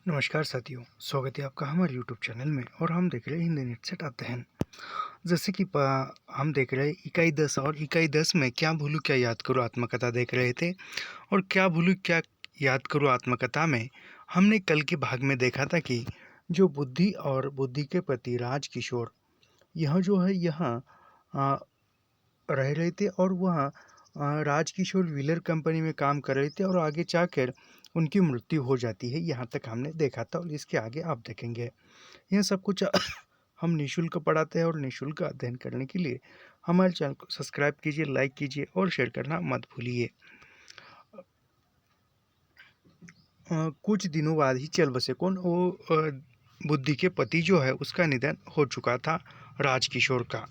नमस्कार साथियों, स्वागत है आपका हमारे यूट्यूब चैनल में। और हम देख रहे हैं हिंदी नेट सेट अध्ययन। जैसे कि हम देख रहे हैं इकाई 10 और इकाई 10 में क्या भूलूं क्या याद करूं आत्मकथा देख रहे थे। और क्या भूलूं क्या याद करूं आत्मकथा में हमने कल के भाग में देखा था कि जो बुद्धि और बुद्धि के प्रति राजकिशोर यह जो है यहाँ रह रहे थे और वह राजकिशोर व्हीलर कंपनी में काम कर रहे थे और आगे जाकर उनकी मृत्यु हो जाती है। यहाँ तक हमने देखा था और इसके आगे आप देखेंगे। यह सब कुछ हम निःशुल्क पढ़ाते हैं और निःशुल्क अध्ययन करने के लिए हमारे चैनल को सब्सक्राइब कीजिए, लाइक कीजिए और शेयर करना मत भूलिए। कुछ दिनों बाद ही चल बसे कौन वो बुद्धि के पति जो है उसका निधन हो चुका था, राजकिशोर का।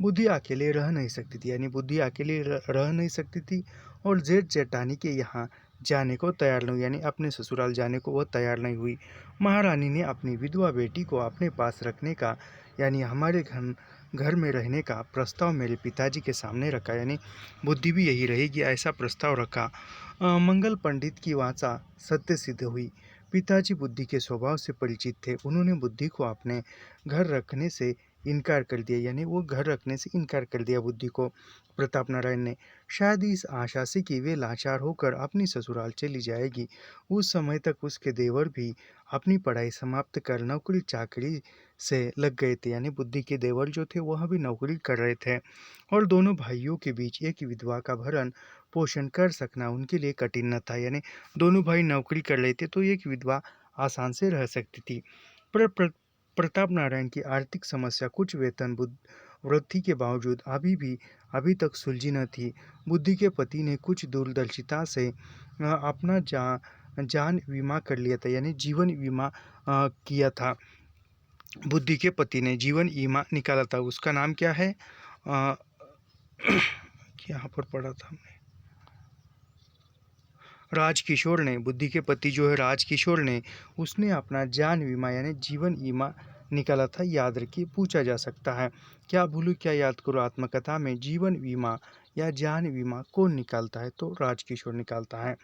बुद्धि अकेले रह नहीं सकती थी, यानी बुद्धि अकेले रह नहीं सकती थी और जेठ जेठानी के यहाँ जाने को तैयार नहीं हुई, यानी अपने ससुराल जाने को वह तैयार नहीं हुई। महारानी ने अपनी विधवा बेटी को अपने पास रखने का, यानी हमारे घर में रहने का प्रस्ताव मेरे पिताजी के सामने रखा, यानी बुद्धि भी यही रहेगी ऐसा प्रस्ताव रखा। मंगल पंडित की वाचा सत्य सिद्ध हुई। पिताजी बुद्धि के स्वभाव से परिचित थे। उन्होंने बुद्धि को अपने घर रखने से इनकार कर दिया, यानी वो घर रखने से इनकार कर दिया बुद्धि को, प्रताप नारायण ने। शायद इस आशा से कि वे लाचार होकर अपनी ससुराल चली जाएगी। उस समय तक उसके देवर भी अपनी पढ़ाई समाप्त कर नौकरी चाकरी से लग गए थे, यानी बुद्धि के देवर जो थे वह भी नौकरी कर रहे थे और दोनों भाइयों के बीच एक विधवा का भरण पोषण कर सकना उनके लिए कठिन न था, यानी दोनों भाई नौकरी कर रहे थे तो एक विधवा आसान से रह सकती थी। पर प्रताप नारायण की आर्थिक समस्या कुछ वेतन वृद्धि के बावजूद अभी तक सुलझी न थी। बुद्धि के पति ने कुछ दूरदर्शिता से अपना जान बीमा कर लिया था, यानी जीवन बीमा किया था। बुद्धि के पति ने जीवन बीमा निकाला था, उसका नाम क्या है, यहाँ पर पढ़ा था हमने, राजकिशोर ने। बुद्धि के पति जो है राजकिशोर ने, उसने अपना जान बीमा यानी जीवन बीमा निकाला था। याद रखिए, पूछा जा सकता है क्या भूलूं क्या याद करो आत्मकथा में जीवन बीमा या जान बीमा कौन निकालता है, तो राजकिशोर निकालता है।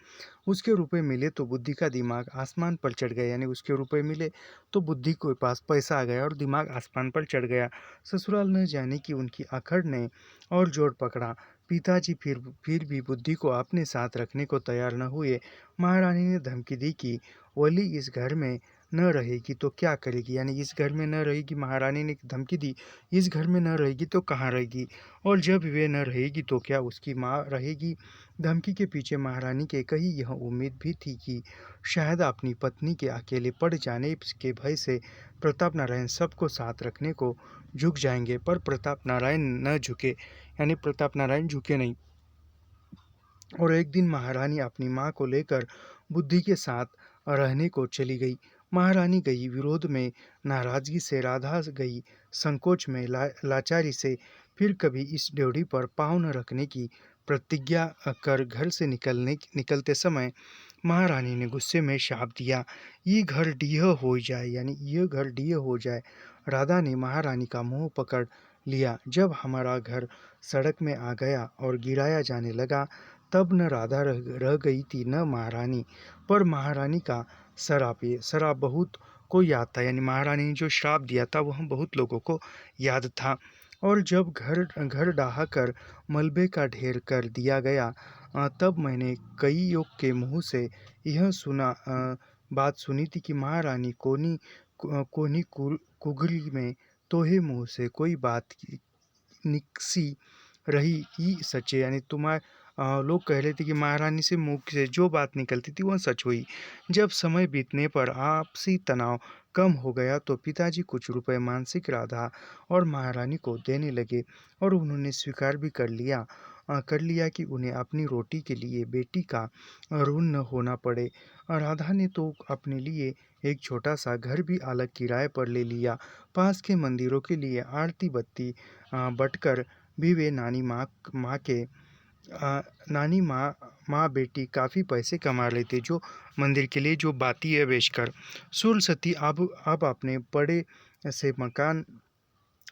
उसके रुपए मिले तो बुद्धि का दिमाग आसमान पर चढ़ गया, यानी उसके रुपए मिले तो बुद्धि के पास पैसा आ गया और दिमाग आसमान पर चढ़ गया। ससुराल न जाने की उनकी अकड़ ने और जोर पकड़ा। पिताजी फिर भी बुद्धि को अपने साथ रखने को तैयार न हुए। महारानी ने धमकी दी कि वली इस घर में न रहेगी तो क्या करेगी, यानी इस घर में न रहेगी। महारानी ने धमकी दी, इस घर में न रहेगी तो कहाँ रहेगी, और जब वे न रहेगी तो क्या उसकी माँ रहेगी। धमकी के पीछे महारानी के कहीं यह उम्मीद भी थी कि शायद अपनी पत्नी के अकेले पड़ जाने के भय से प्रताप नारायण सबको साथ रखने को झुक जाएंगे, पर प्रताप नारायण न झुके, यानी प्रताप नारायण झुके नहीं। और एक दिन महारानी अपनी माँ को लेकर बुद्धि के साथ रहने को चली गई। महारानी गई विरोध में, नाराजगी से, राधा गई संकोच में, लाचारी से। फिर कभी इस ड्योढ़ी पर पाँव न रखने की प्रतिज्ञा कर घर से निकलते समय महारानी ने गुस्से में शाप दिया, ये घर डीह हो जाए, यानी ये घर डीह हो जाए। राधा ने महारानी का मुंह पकड़ लिया। जब हमारा घर सड़क में आ गया और गिराया जाने लगा, तब न राधा रह गई थी न महारानी, पर महारानी का श्राप, ये श्राप बहुत को याद था, यानी महारानी ने जो श्राप दिया था वह बहुत लोगों को याद था। और जब घर घर ढहा कर मलबे का ढेर कर दिया गया, तब मैंने कई योग के मुँह से यह बात सुनी थी कि महारानी कोनी कुगली में तोहे मुँह से कोई बात निकसी रही ही सच्चे, यानी तुम्हारे लोग कह रहे थे कि महारानी से मुंह से जो बात निकलती थी वह सच हुई। जब समय बीतने पर आपसी तनाव कम हो गया तो पिताजी कुछ रुपए मानसिक राधा और महारानी को देने लगे और उन्होंने स्वीकार भी कर लिया कि उन्हें अपनी रोटी के लिए बेटी का ऋण न होना पड़े। राधा ने तो अपने लिए एक छोटा सा घर भी अलग किराए पर ले लिया। पास के मंदिरों के लिए आरती बत्ती बटकर भी वे नानी माँ बेटी काफ़ी पैसे कमा रहे थे, जो मंदिर के लिए जो बाती है बेचकर। सूरसती अब अपने बड़े से मकान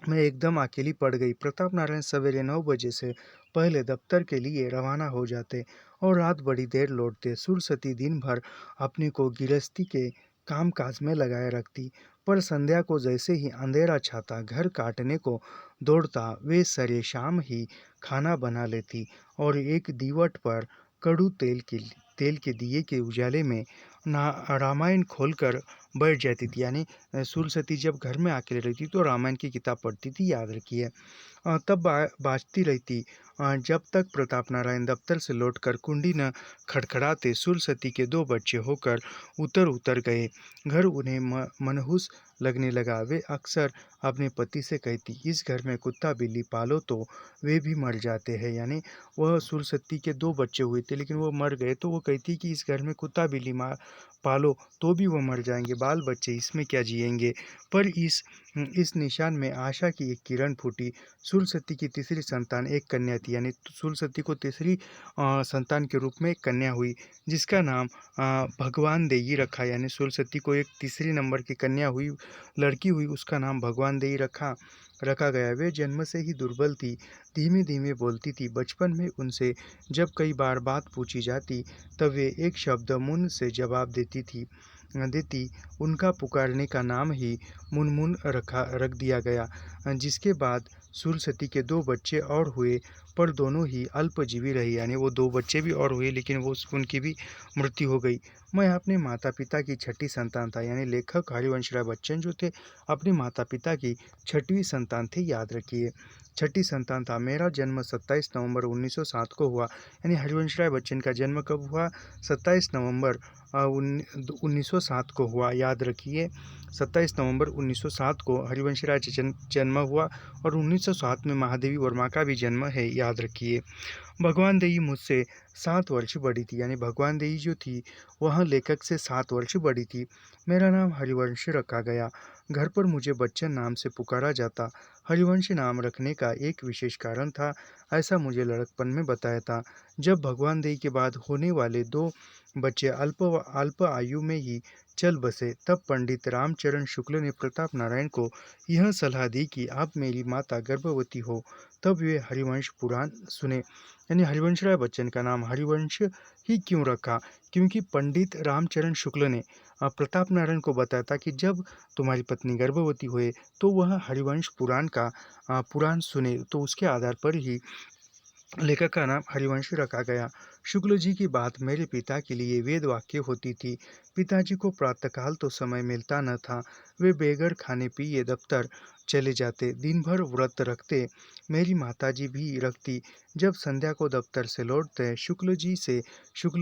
में एकदम अकेली पड़ गई। प्रताप नारायण सवेरे 9 बजे से पहले दफ्तर के लिए रवाना हो जाते और रात बड़ी देर लौटते। सुरसती दिन भर अपने को गृहस्थी के कामकाज में लगाए रखती। पर संध्या को जैसे ही अंधेरा छाता, घर काटने को दौड़ता, वे सरे शाम ही खाना बना लेती और एक दीवट पर कड़ू तेल के दिए के उजाले में ना रामायण खोलकर बैठ जाती थी। यानी सुरसती जब घर में अकेले रहती तो रामायण की किताब पढ़ती थी, याद रखिए। तब बाजती रहती जब तक प्रताप नारायण दफ्तर से लौटकर कुंडी न खड़खड़ाते। सुरसती के दो बच्चे होकर उतर उतर गए। घर उन्हें मनहूस लगने लगा। वे अक्सर अपने पति से कहती, इस घर में कुत्ता बिल्ली पालो तो वे भी मर जाते हैं। यानी वह सुरसती के दो बच्चे हुए थे लेकिन वो मर गए, तो वो कहती कि इस घर में कुत्ता बिल्ली पालो तो भी वो मर जाएंगे, बाल बच्चे इसमें क्या जिएंगे। पर इस निशान में आशा की एक किरण फूटी। सुरसती की तीसरी संतान एक कन्या थी। यानी सुरसती को तीसरी संतान के रूप में एक कन्या हुई जिसका नाम भगवान देई रखा। यानी सुरसती को एक तीसरी नंबर की कन्या हुई, लड़की हुई, उसका नाम भगवान देई रखा गया। वे जन्म से ही दुर्बल थी, धीमे धीमे बोलती थी। बचपन में उनसे जब कई बार बात पूछी जाती तब वे एक शब्द मुन से जवाब देती। उनका पुकारने का नाम ही मुनमुन रख दिया गया। जिसके बाद सुरसती के दो बच्चे और हुए, पर दोनों ही अल्पजीवी रही। यानी वो दो बच्चे भी और हुए लेकिन वो उनकी भी मृत्यु हो गई। मैं अपने माता पिता की छठी संतान था। यानी लेखक हरिवंश राय बच्चन जो थे अपने माता पिता की छठवीं संतान थे, याद रखिए। छठी संतान था। मेरा जन्म 27 नवंबर 1907 को हुआ। यानी हरिवंश राय बच्चन का जन्म कब हुआ? 27 नवंबर 1907 को हुआ, याद रखिए। 27 नवंबर 1907 को हरिवंश राय जन्म हुआ और 1907 में महादेवी वर्मा का भी जन्म है, याद रखिए। भगवान देई मुझसे 7 वर्ष बड़ी थी। यानी भगवान देई जो थी वह लेखक से 7 वर्ष बड़ी थी। मेरा नाम हरिवंश रखा गया। घर पर मुझे बच्चन नाम से पुकारा जाता। हरिवंश नाम रखने का एक विशेष कारण था, ऐसा मुझे लड़कपन में बताया था। जब भगवान देई के बाद होने वाले दो बच्चे अल्प आयु में ही चल बसे, तब पंडित रामचरण शुक्ल ने प्रताप नारायण को यह सलाह दी कि अब मेरी माता गर्भवती हो तब वे हरिवंश पुराण सुने। यानी हरिवंश राय बच्चन का नाम हरिवंश ही क्यों रखा? क्योंकि पंडित रामचरण शुक्ल ने प्रताप नारायण को बताया था कि जब तुम्हारी पत्नी गर्भवती हुए तो वह हरिवंश पुराण का पुराण सुने, तो उसके आधार पर ही लेखक का नाम हरिवंश रखा गया। शुक्ल जी की बात मेरे पिता के लिए वेद वाक्य होती थी। पिताजी को प्रातःकाल तो समय मिलता न था। वे बेगर खाने पिए दफ्तर चले जाते, दिन भर व्रत रखते। मेरी माताजी भी रखती। जब संध्या को दफ्तर से लौटते शुक्ल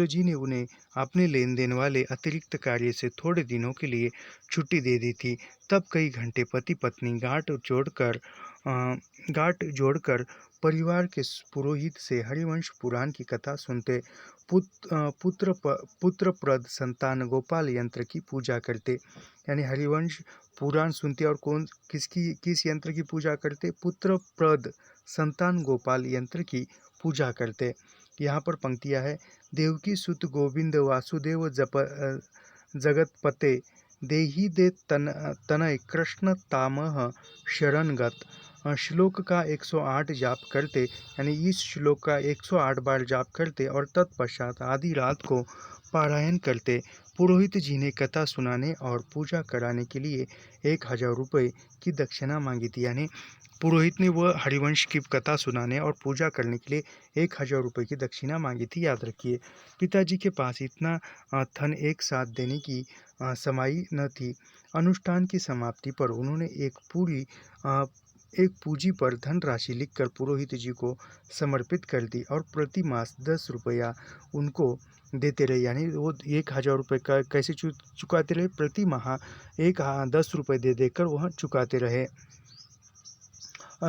जी ने उन्हें अपने लेन देन वाले अतिरिक्त कार्य से थोड़े दिनों के लिए छुट्टी दे दी थी। तब कई घंटे पति पत्नी गांठ जोड़कर परिवार के पुरोहित से हरिवंश पुराण की कथा सुनते। पुत्रप्रद संतान गोपाल यंत्र की पूजा करते। यानी हरिवंश पुराण सुनते और किस यंत्र की पूजा करते? पुत्रप्रद संतान गोपाल यंत्र की पूजा करते। यहाँ पर पंक्तियाँ है, देवकी सुत गोविंद वासुदेव जगतपते देही दे तनय कृष्ण तामह शरणगत। श्लोक का 108 जाप करते। यानी इस श्लोक का 108 बार जाप करते और तत्पश्चात आधी रात को पारायण करते। पुरोहित जी ने कथा सुनाने और पूजा कराने के लिए 1000 रुपये की दक्षिणा मांगी थी। यानी पुरोहित ने वह हरिवंश की कथा सुनाने और पूजा करने के लिए 1000 रुपये की दक्षिणा मांगी थी, याद रखिए। पिताजी के पास इतना धन एक साथ देने की समाई न थी। अनुष्ठान की समाप्ति पर उन्होंने एक पूंजी पर धनराशि लिखकर पुरोहित जी को समर्पित कर दी और प्रति मास 10 रुपया उनको देते रहे। यानी वो 1000 रुपये का कैसे चुकाते रहे? प्रति माह 10 रुपये दे देकर वह चुकाते रहे।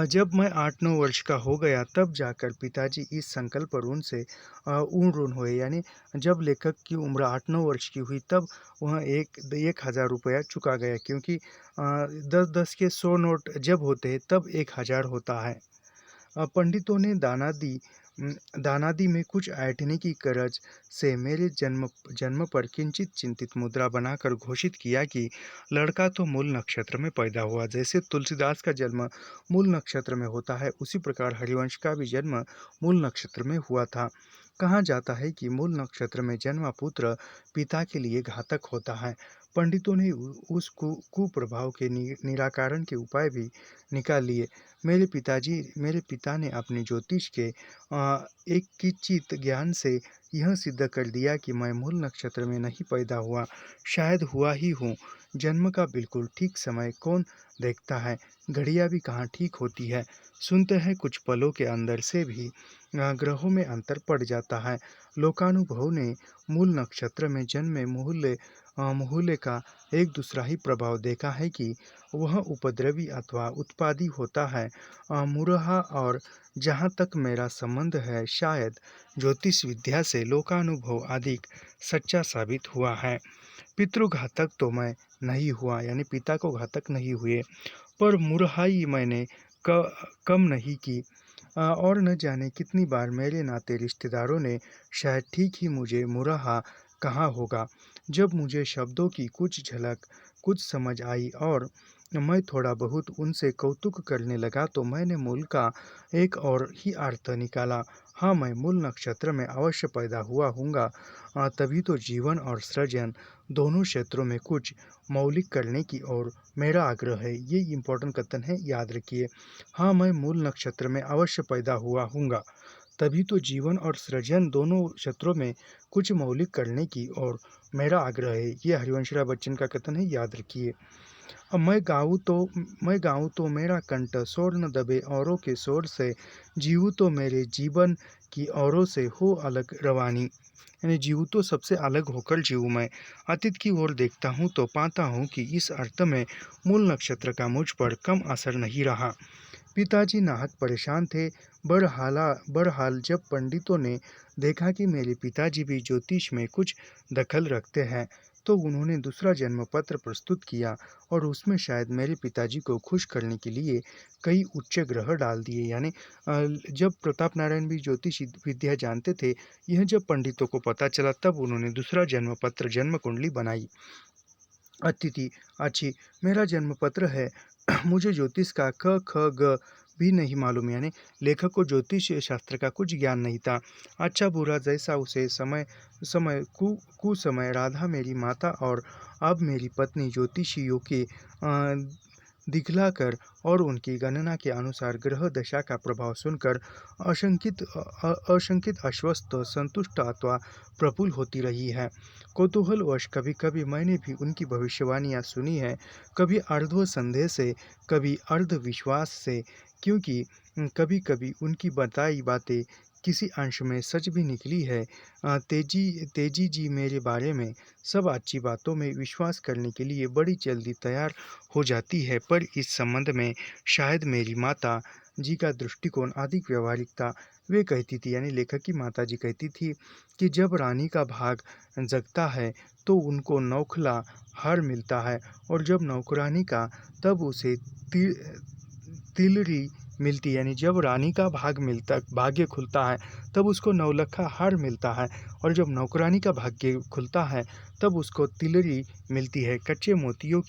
जब मैं 8-9 वर्ष का हो गया तब जाकर पिताजी इस संकल्प पर उनसे ऊण हुए। यानी जब लेखक की उम्र 8-9 वर्ष की हुई तब वह 1000 रुपया चुका गया, क्योंकि 10-10 के 100 नोट जब होते हैं तब 1000 होता है। पंडितों ने दानादि में कुछ ऐंठने की गरज से मेरे जन्म पर किंचित चिंतित मुद्रा बनाकर घोषित किया कि लड़का तो मूल नक्षत्र में पैदा हुआ। जैसे तुलसीदास का जन्म मूल नक्षत्र में होता है, उसी प्रकार हरिवंश का भी जन्म मूल नक्षत्र में हुआ था। कहा जाता है कि मूल नक्षत्र में जन्मा पुत्र पिता के लिए घातक होता है। पंडितों ने उस कुप्रभाव के निराकरण के उपाय भी निकाल लिए। मेरे पिता ने अपने ज्योतिष के एक किंचित ज्ञान से यह सिद्ध कर दिया कि मैं मूल नक्षत्र में नहीं पैदा हुआ, शायद हुआ ही हूँ। जन्म का बिल्कुल ठीक समय कौन देखता है? घड़ियाँ भी कहाँ ठीक होती है। सुनते हैं कुछ पलों के अंदर से भी ग्रहों में अंतर पड़ जाता है। लोकानुभव ने मूल नक्षत्र में जन्मे मुहूले का एक दूसरा ही प्रभाव देखा है कि वह उपद्रवी अथवा उत्पादी होता है। मुरहा और जहाँ तक मेरा संबंध है, शायद ज्योतिष विद्या से लोकानुभव अधिक सच्चा साबित हुआ है। पितृघातक तो मैं नहीं हुआ, यानी पिता को घातक नहीं हुए, पर मुरहाई मैंने कम नहीं की। और न जाने कितनी बार मेरे नाते रिश्तेदारों ने शायद ठीक ही मुझे मुरहा कहा होगा। जब मुझे शब्दों की कुछ झलक कुछ समझ आई और मैं थोड़ा बहुत उनसे कौतुक करने लगा, तो मैंने मूल का एक और ही अर्थ निकाला। हाँ, मैं मूल नक्षत्र में अवश्य पैदा हुआ हूँगा। तभी तो जीवन और सृजन दोनों क्षेत्रों में कुछ मौलिक करने की ओर मेरा आग्रह है। ये इम्पोर्टेंट कथन है, याद रखिए। हाँ, मैं मूल नक्षत्र में अवश्य पैदा हुआ हूँगा, तभी तो जीवन और सृजन दोनों क्षेत्रों में कुछ मौलिक करने की ओर मेरा आग्रह है। ये हरिवंशराय बच्चन का कथन है, याद रखिए। अब मैं गाऊँ तो मेरा कंठ शोर न दबे औरों के शोर से, जीऊँ तो मेरे जीवन की औरों से हो अलग रवानी। यानी जीऊँ तो सबसे अलग होकर जीऊँ मैं। अतीत की ओर देखता हूँ तो पाता हूँ कि इस अर्थ में मूल नक्षत्र का मुझ पर कम असर नहीं रहा। पिताजी नाहक परेशान थे। बहरहाल जब पंडितों ने देखा कि मेरे पिताजी भी ज्योतिष में कुछ दखल रखते हैं, तो उन्होंने दूसरा जन्म पत्र प्रस्तुत किया और उसमें शायद मेरे पिताजी को खुश करने के लिए कई उच्च ग्रह डाल दिए। यानी जब प्रताप नारायण भी ज्योतिष विद्या जानते थे, यह जब पंडितों को पता चला, तब उन्होंने दूसरा जन्म पत्र जन्म कुंडली बनाई। अतिथि अच्छी, मेरा जन्म पत्र है। मुझे ज्योतिष का क ख ग भी नहीं मालूम, यानी लेखक को ज्योतिष शास्त्र का कुछ ज्ञान नहीं था। अच्छा बुरा जैसा उसे समय समय कुसमय राधा मेरी माता और अब मेरी पत्नी ज्योतिषियों के दिखलाकर और उनकी गणना के अनुसार ग्रह दशा का प्रभाव सुनकर अशंकित आश्वस्त संतुष्ट अथवा प्रफुल्ल होती रही है। कौतूहलवश कभी कभी मैंने भी उनकी भविष्यवाणियाँ सुनी है, कभी अर्ध संदेह से, कभी अर्ध विश्वास से, क्योंकि कभी कभी उनकी बताई बातें किसी अंश में सच भी निकली है। तेजी जी मेरे बारे में सब अच्छी बातों में विश्वास करने के लिए बड़ी जल्दी तैयार हो जाती है, पर इस संबंध में शायद मेरी माता जी का दृष्टिकोण अधिक व्यवहारिक था। वे कहती थी, यानी लेखक की माता जी कहती थी कि जब रानी का भाग जगता है तो उनको नौखला हार मिलता है, और जब नौकरानी का, तब उसे तिलरी मिलती है। यानी जब रानी का भाग्य खुलता है, तब उसको नौलखा हार मिलता है, और जब नौकरानी का भाग्य खुलता है, तब उसको तिलरी मिलती है। कच्ची मोतियों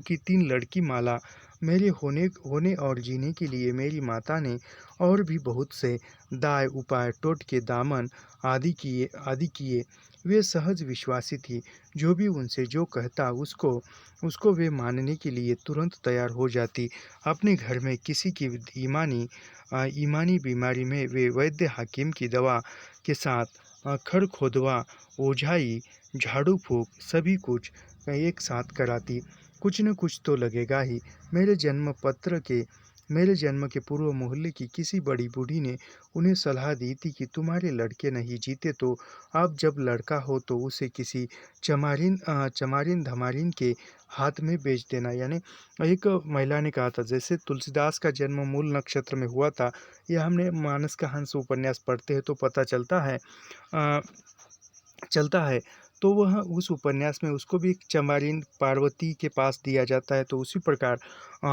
की 3 लड़की माला। मेरे होने और जीने के लिए मेरी माता ने और भी बहुत से दाय उपाय टोटके दामन आदि किए। वे सहज विश्वासी थी। जो भी उनसे जो कहता उसको वे मानने के लिए तुरंत तैयार हो जाती। अपने घर में किसी की ईमानी बीमारी में वे वैद्य हकीम की दवा के साथ खरखोदवा, ओझाई, झाड़ू फूँक सभी कुछ एक साथ कराती। कुछ न कुछ तो लगेगा ही। मेरे जन्म के पूर्व मोहल्ले की किसी बड़ी बूढ़ी ने उन्हें सलाह दी थी कि तुम्हारे लड़के नहीं जीते तो आप जब लड़का हो तो उसे किसी चमारिन धमारिन के हाथ में बेच देना। यानी एक महिला ने कहा था, जैसे तुलसीदास का जन्म मूल नक्षत्र में हुआ था, यह हमने मानस का हंस उपन्यास पढ़ते हैं तो पता चलता है। तो वह उस उपन्यास में उसको भी चमारिन पार्वती के पास दिया जाता है। तो उसी प्रकार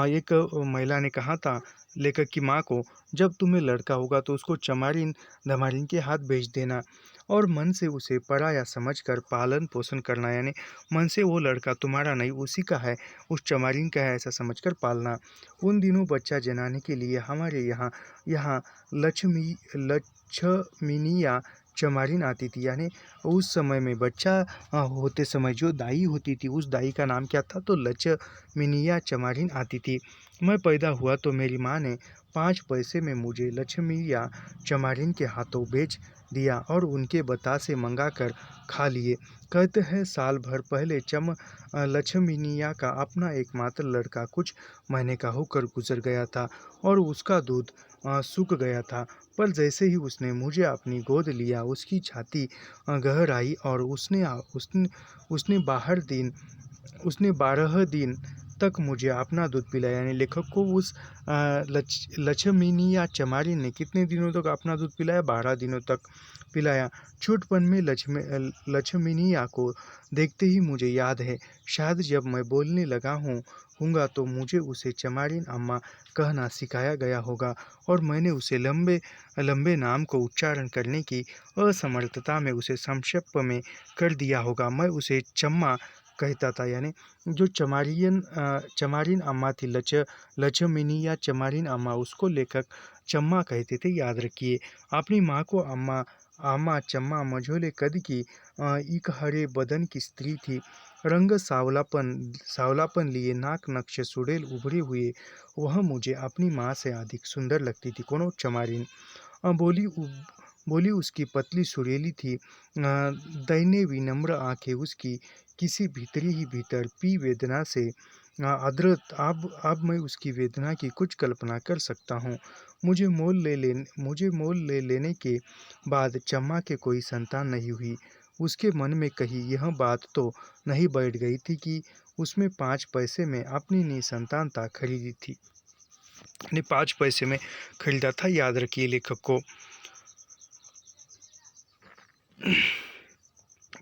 एक महिला ने कहा था लेखक की माँ को, जब तुम्हें लड़का होगा तो उसको चमारिन धमारिन के हाथ भेज देना। और मन से उसे पराया समझकर पालन पोषण करना, यानी मन से वो लड़का तुम्हारा नहीं उसी का है, उस चमारिन का है, ऐसा समझकर पालना। उन दिनों बच्चा जनाने के लिए हमारे यहाँ यहाँ लक्ष्मीनी या चमारिन आती थी, यानी उस समय में बच्चा होते समय जो दाई होती थी उस दाई का नाम क्या था, तो लक्ष्मीनी या चमारिन आती थी। मैं पैदा हुआ तो मेरी माँ ने 5 पैसे में मुझे लक्ष्मी या चमारिन के हाथों बेच दिया और उनके बतासे मंगा कर खा लिए। कहते हैं साल भर पहले लक्ष्मीनिया का अपना एकमात्र लड़का कुछ महीने का होकर गुजर गया था और उसका दूध सूख गया था। पर जैसे ही उसने मुझे अपनी गोद लिया उसकी छाती गहराई और उसने उसने बाहर दिन उसने 12 दिन तक मुझे अपना दूध पिलाया, यानी लेखक को उस लक्ष्मीनी या चमारी ने कितने दिनों तक अपना दूध पिलाया, 12 दिनों तक पिलाया। छोटपन में लक्ष्मीनिया को देखते ही मुझे याद है, शायद जब मैं बोलने लगा हूँगा तो मुझे उसे चमारिन अम्मा कहना सिखाया गया होगा और मैंने उसे लंबे लंबे नाम को उच्चारण करने की असमर्थता में उसे संक्षेप में कर दिया होगा। मैं उसे चम्मा कहता था, यानी जो चमारिन अम्मा थी लक्ष्मीनी या चमारिन अम्मा, उसको लेखक चम्मा कहते थे, याद रखिए। अपनी माँ को अम्मा आमा चम्मा मझोले कद की इकहरे बदन की स्त्री थी। रंग सावलापन लिए नाक नक्श सुड़ेल उभरे हुए वह मुझे अपनी माँ से अधिक सुंदर लगती थी। कोनो चमारिन बोली उसकी पतली सुरीली थी। दैन्य विनम्र आंखें उसकी किसी भीतरी ही भीतर पी वेदना से अदृत। अब मैं उसकी वेदना की कुछ कल्पना कर सकता हूँ। मुझे मोल ले लेने के बाद चम्मा के कोई संतान नहीं हुई। उसके मन में कहीं यह बात तो नहीं बैठ गई थी कि उसमें 5 पैसे में अपनी निसंतानता खरीदी थी, ने 5 पैसे में खरीदा था, याद रखिए लेखक को।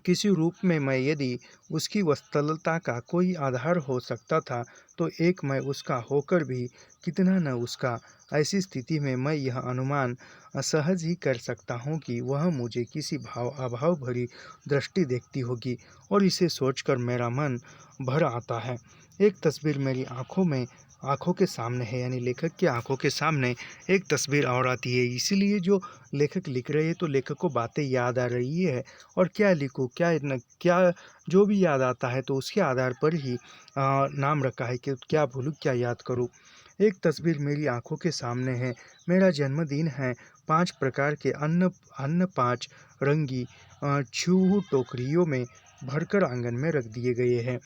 किसी रूप में मैं यदि उसकी वत्सलता का कोई आधार हो सकता था तो एक मैं उसका होकर भी कितना न उसका। ऐसी स्थिति में मैं यह अनुमान सहज ही कर सकता हूँ कि वह मुझे किसी अभाव भरी दृष्टि देखती होगी और इसे सोचकर मेरा मन भर आता है। एक तस्वीर मेरी आंखों के सामने है, यानी लेखक की आंखों के सामने एक तस्वीर और आती है। इसीलिए जो लेखक लिख रहे हैं तो लेखक को बातें याद आ रही है और क्या लिखूँ, क्या जो भी याद आता है तो उसके आधार पर ही नाम रखा है कि क्या भूलूँ क्या याद करूँ। एक तस्वीर मेरी आंखों के सामने है। मेरा जन्मदिन है। 5 प्रकार के अन्न 5 रंगी छूहू टोकरियों में भरकर आंगन में रख दिए गए हैं।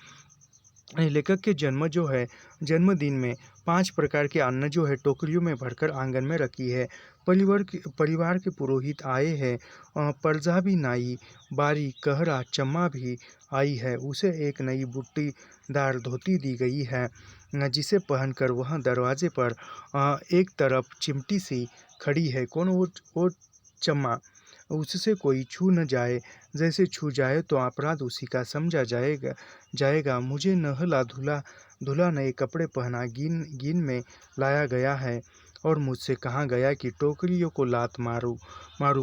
लेखक के जन्मदिन में 5 प्रकार के अन्न जो है टोकरियों में भरकर आंगन में रखी है। परिवार के पुरोहित आए हैं। प्रजा भी नाई बारी कहरा चम्मा भी आई है। उसे एक नई बूटीदार धोती दी गई है जिसे पहनकर वह दरवाजे पर एक तरफ चिमटी सी खड़ी है। कौन वो चम्मा? उससे कोई छू न जाए, जैसे छू जाए तो अपराध उसी का समझा जाएगा। मुझे नहला धुला नए कपड़े पहना गिन में लाया गया है और मुझसे कहा गया कि टोकरियों को लात मारूं।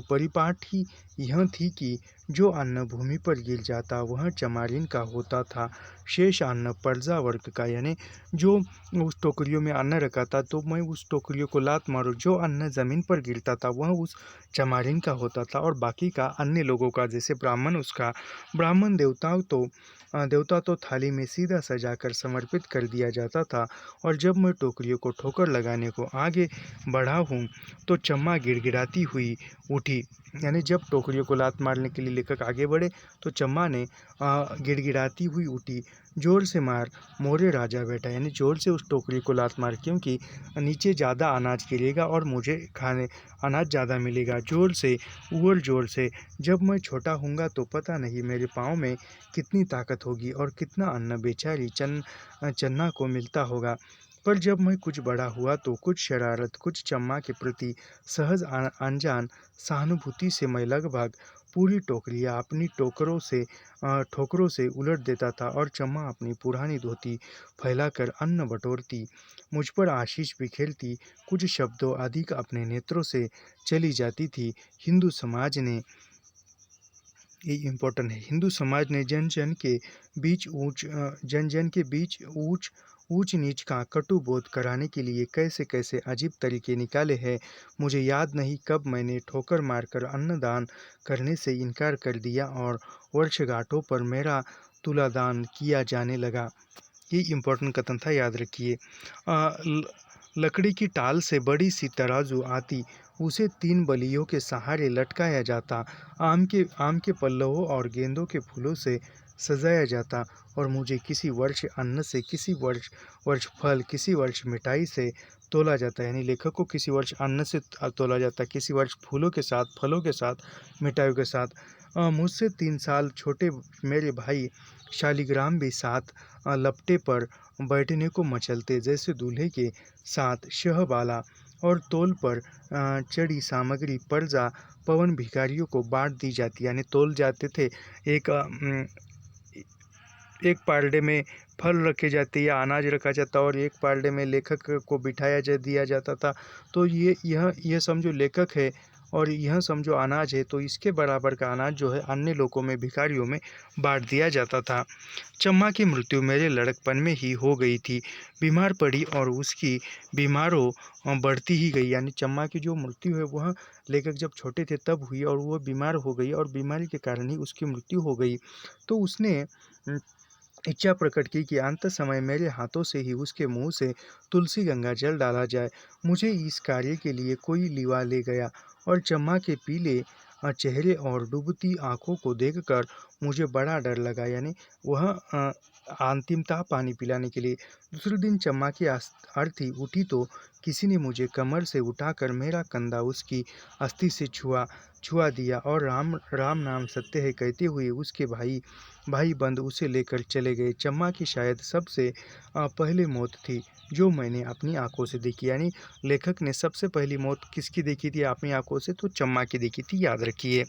परिपाटी यह थी कि जो अन्न भूमि पर गिर जाता वह चमारिन का होता था, शेष अन्न प्रजा वर्ग का, यानी जो उस टोकरियों में अन्न रखा था तो मैं उस टोकरियों को लात मारूं। जो अन्न जमीन पर गिरता था वह उस चमारिन का होता था और बाकी का अन्य लोगों का, जैसे ब्राह्मण उसका। ब्राह्मण देवता तो थाली में सीधा सजाकर समर्पित कर दिया जाता था। और जब मैं टोकरियों को ठोकर लगाने को आगे बढ़ा हूँ तो चम्मा गिड़गिड़ाती हुई उठी, यानी जब टोकरियों को लात मारने के लिए लेखक आगे बढ़े तो चम्मा ने गिड़गिड़ाती हुई उठी, जोर से मार मोरे राजा बेटा, यानी जोर से उस टोकरी को लात मार, क्योंकि नीचे ज़्यादा अनाज गिरेगा और मुझे खाने अनाज ज़्यादा मिलेगा। जोर से जब मैं छोटा होऊंगा तो पता नहीं मेरे पाँव में कितनी ताकत होगी और कितना अन्न बेचारी चन्ना को मिलता होगा। पर जब मैं कुछ बड़ा हुआ तो कुछ शरारत, कुछ चम्मा के प्रति सहज अनजान सहानुभूति से मैं लगभग पूरी टोकरियाँ अपनी ठोकरों से उलट देता था और चम्मा अपनी पुरानी धोती फैलाकर अन्न बटोरती, मुझ पर आशीष बिखेरती, कुछ शब्दों अधिक अपने नेत्रों से चली जाती थी। हिंदू समाज ने ये इम्पोर्टेंट है। हिंदू समाज ने जन जन के बीच ऊंच नीच का कटु बोध कराने के लिए कैसे कैसे अजीब तरीके निकाले हैं। मुझे याद नहीं कब मैंने ठोकर मारकर अन्नदान करने से इनकार कर दिया और वर्षगांठों पर मेरा तुलादान किया जाने लगा। ये इम्पोर्टेंट कथन था, याद रखिए। लकड़ी की टाल से बड़ी सी तराजू आती, उसे 3 बलियों के सहारे लटकाया जाता, आम के पल्लवों और गेंदों के फूलों से सजाया जाता और मुझे किसी वर्ष अन्न से, किसी वर्ष फल, किसी वर्ष मिठाई से तोला जाता। यानी लेखक को किसी वर्ष अन्न से तोला जाता, किसी वर्ष फूलों के साथ, फलों के साथ, मिठाइयों के साथ। मुझसे 3 साल छोटे मेरे भाई शालिग्राम भी साथ लपटे पर बैठने को मचलते, जैसे दूल्हे के साथ शहबाला और तौल पर चढ़ी सामग्री पर्जा पवन भिखारियों को बांट दी जाती। यानी तौल जाते थे, एक पारडे में फल रखे जाते या अनाज रखा जाता और एक पारडे में लेखक को बिठाया दिया जाता था। तो यह समझो लेखक है और यह समझो अनाज है, तो इसके बराबर का अनाज जो है अन्य लोगों में, भिखारियों में बांट दिया जाता था। चम्मा की मृत्यु मेरे लड़कपन में ही हो गई थी। बीमार पड़ी और उसकी बीमारों बढ़ती ही गई। यानी चम्मा की जो मृत्यु है वह लेखक जब छोटे थे तब हुई और वह बीमार हो गई और बीमारी के कारण ही उसकी मृत्यु हो गई। तो उसने इच्छा प्रकट की कि अंत समय मेरे हाथों से ही उसके मुंह से तुलसी गंगा जल डाला जाए। मुझे इस कार्य के लिए कोई लिवा ले गया और चम्मा के पीले चेहरे और डूबती आंखों को देखकर मुझे बड़ा डर लगा। यानी वह अंतिमतः पानी पिलाने के लिए। दूसरे दिन चम्मा की आरती उठी तो किसी ने मुझे कमर से उठाकर मेरा कंधा उसकी अस्थि से छुआ दिया और राम राम नाम सत्य है कहते हुए उसके भाई बंद उसे लेकर चले गए। चम्मा की शायद सबसे पहले मौत थी जो मैंने अपनी आंखों से देखी। यानी लेखक ने सबसे पहली मौत किसकी देखी थी अपनी आंखों से? तो चम्मा की देखी थी, याद रखिए।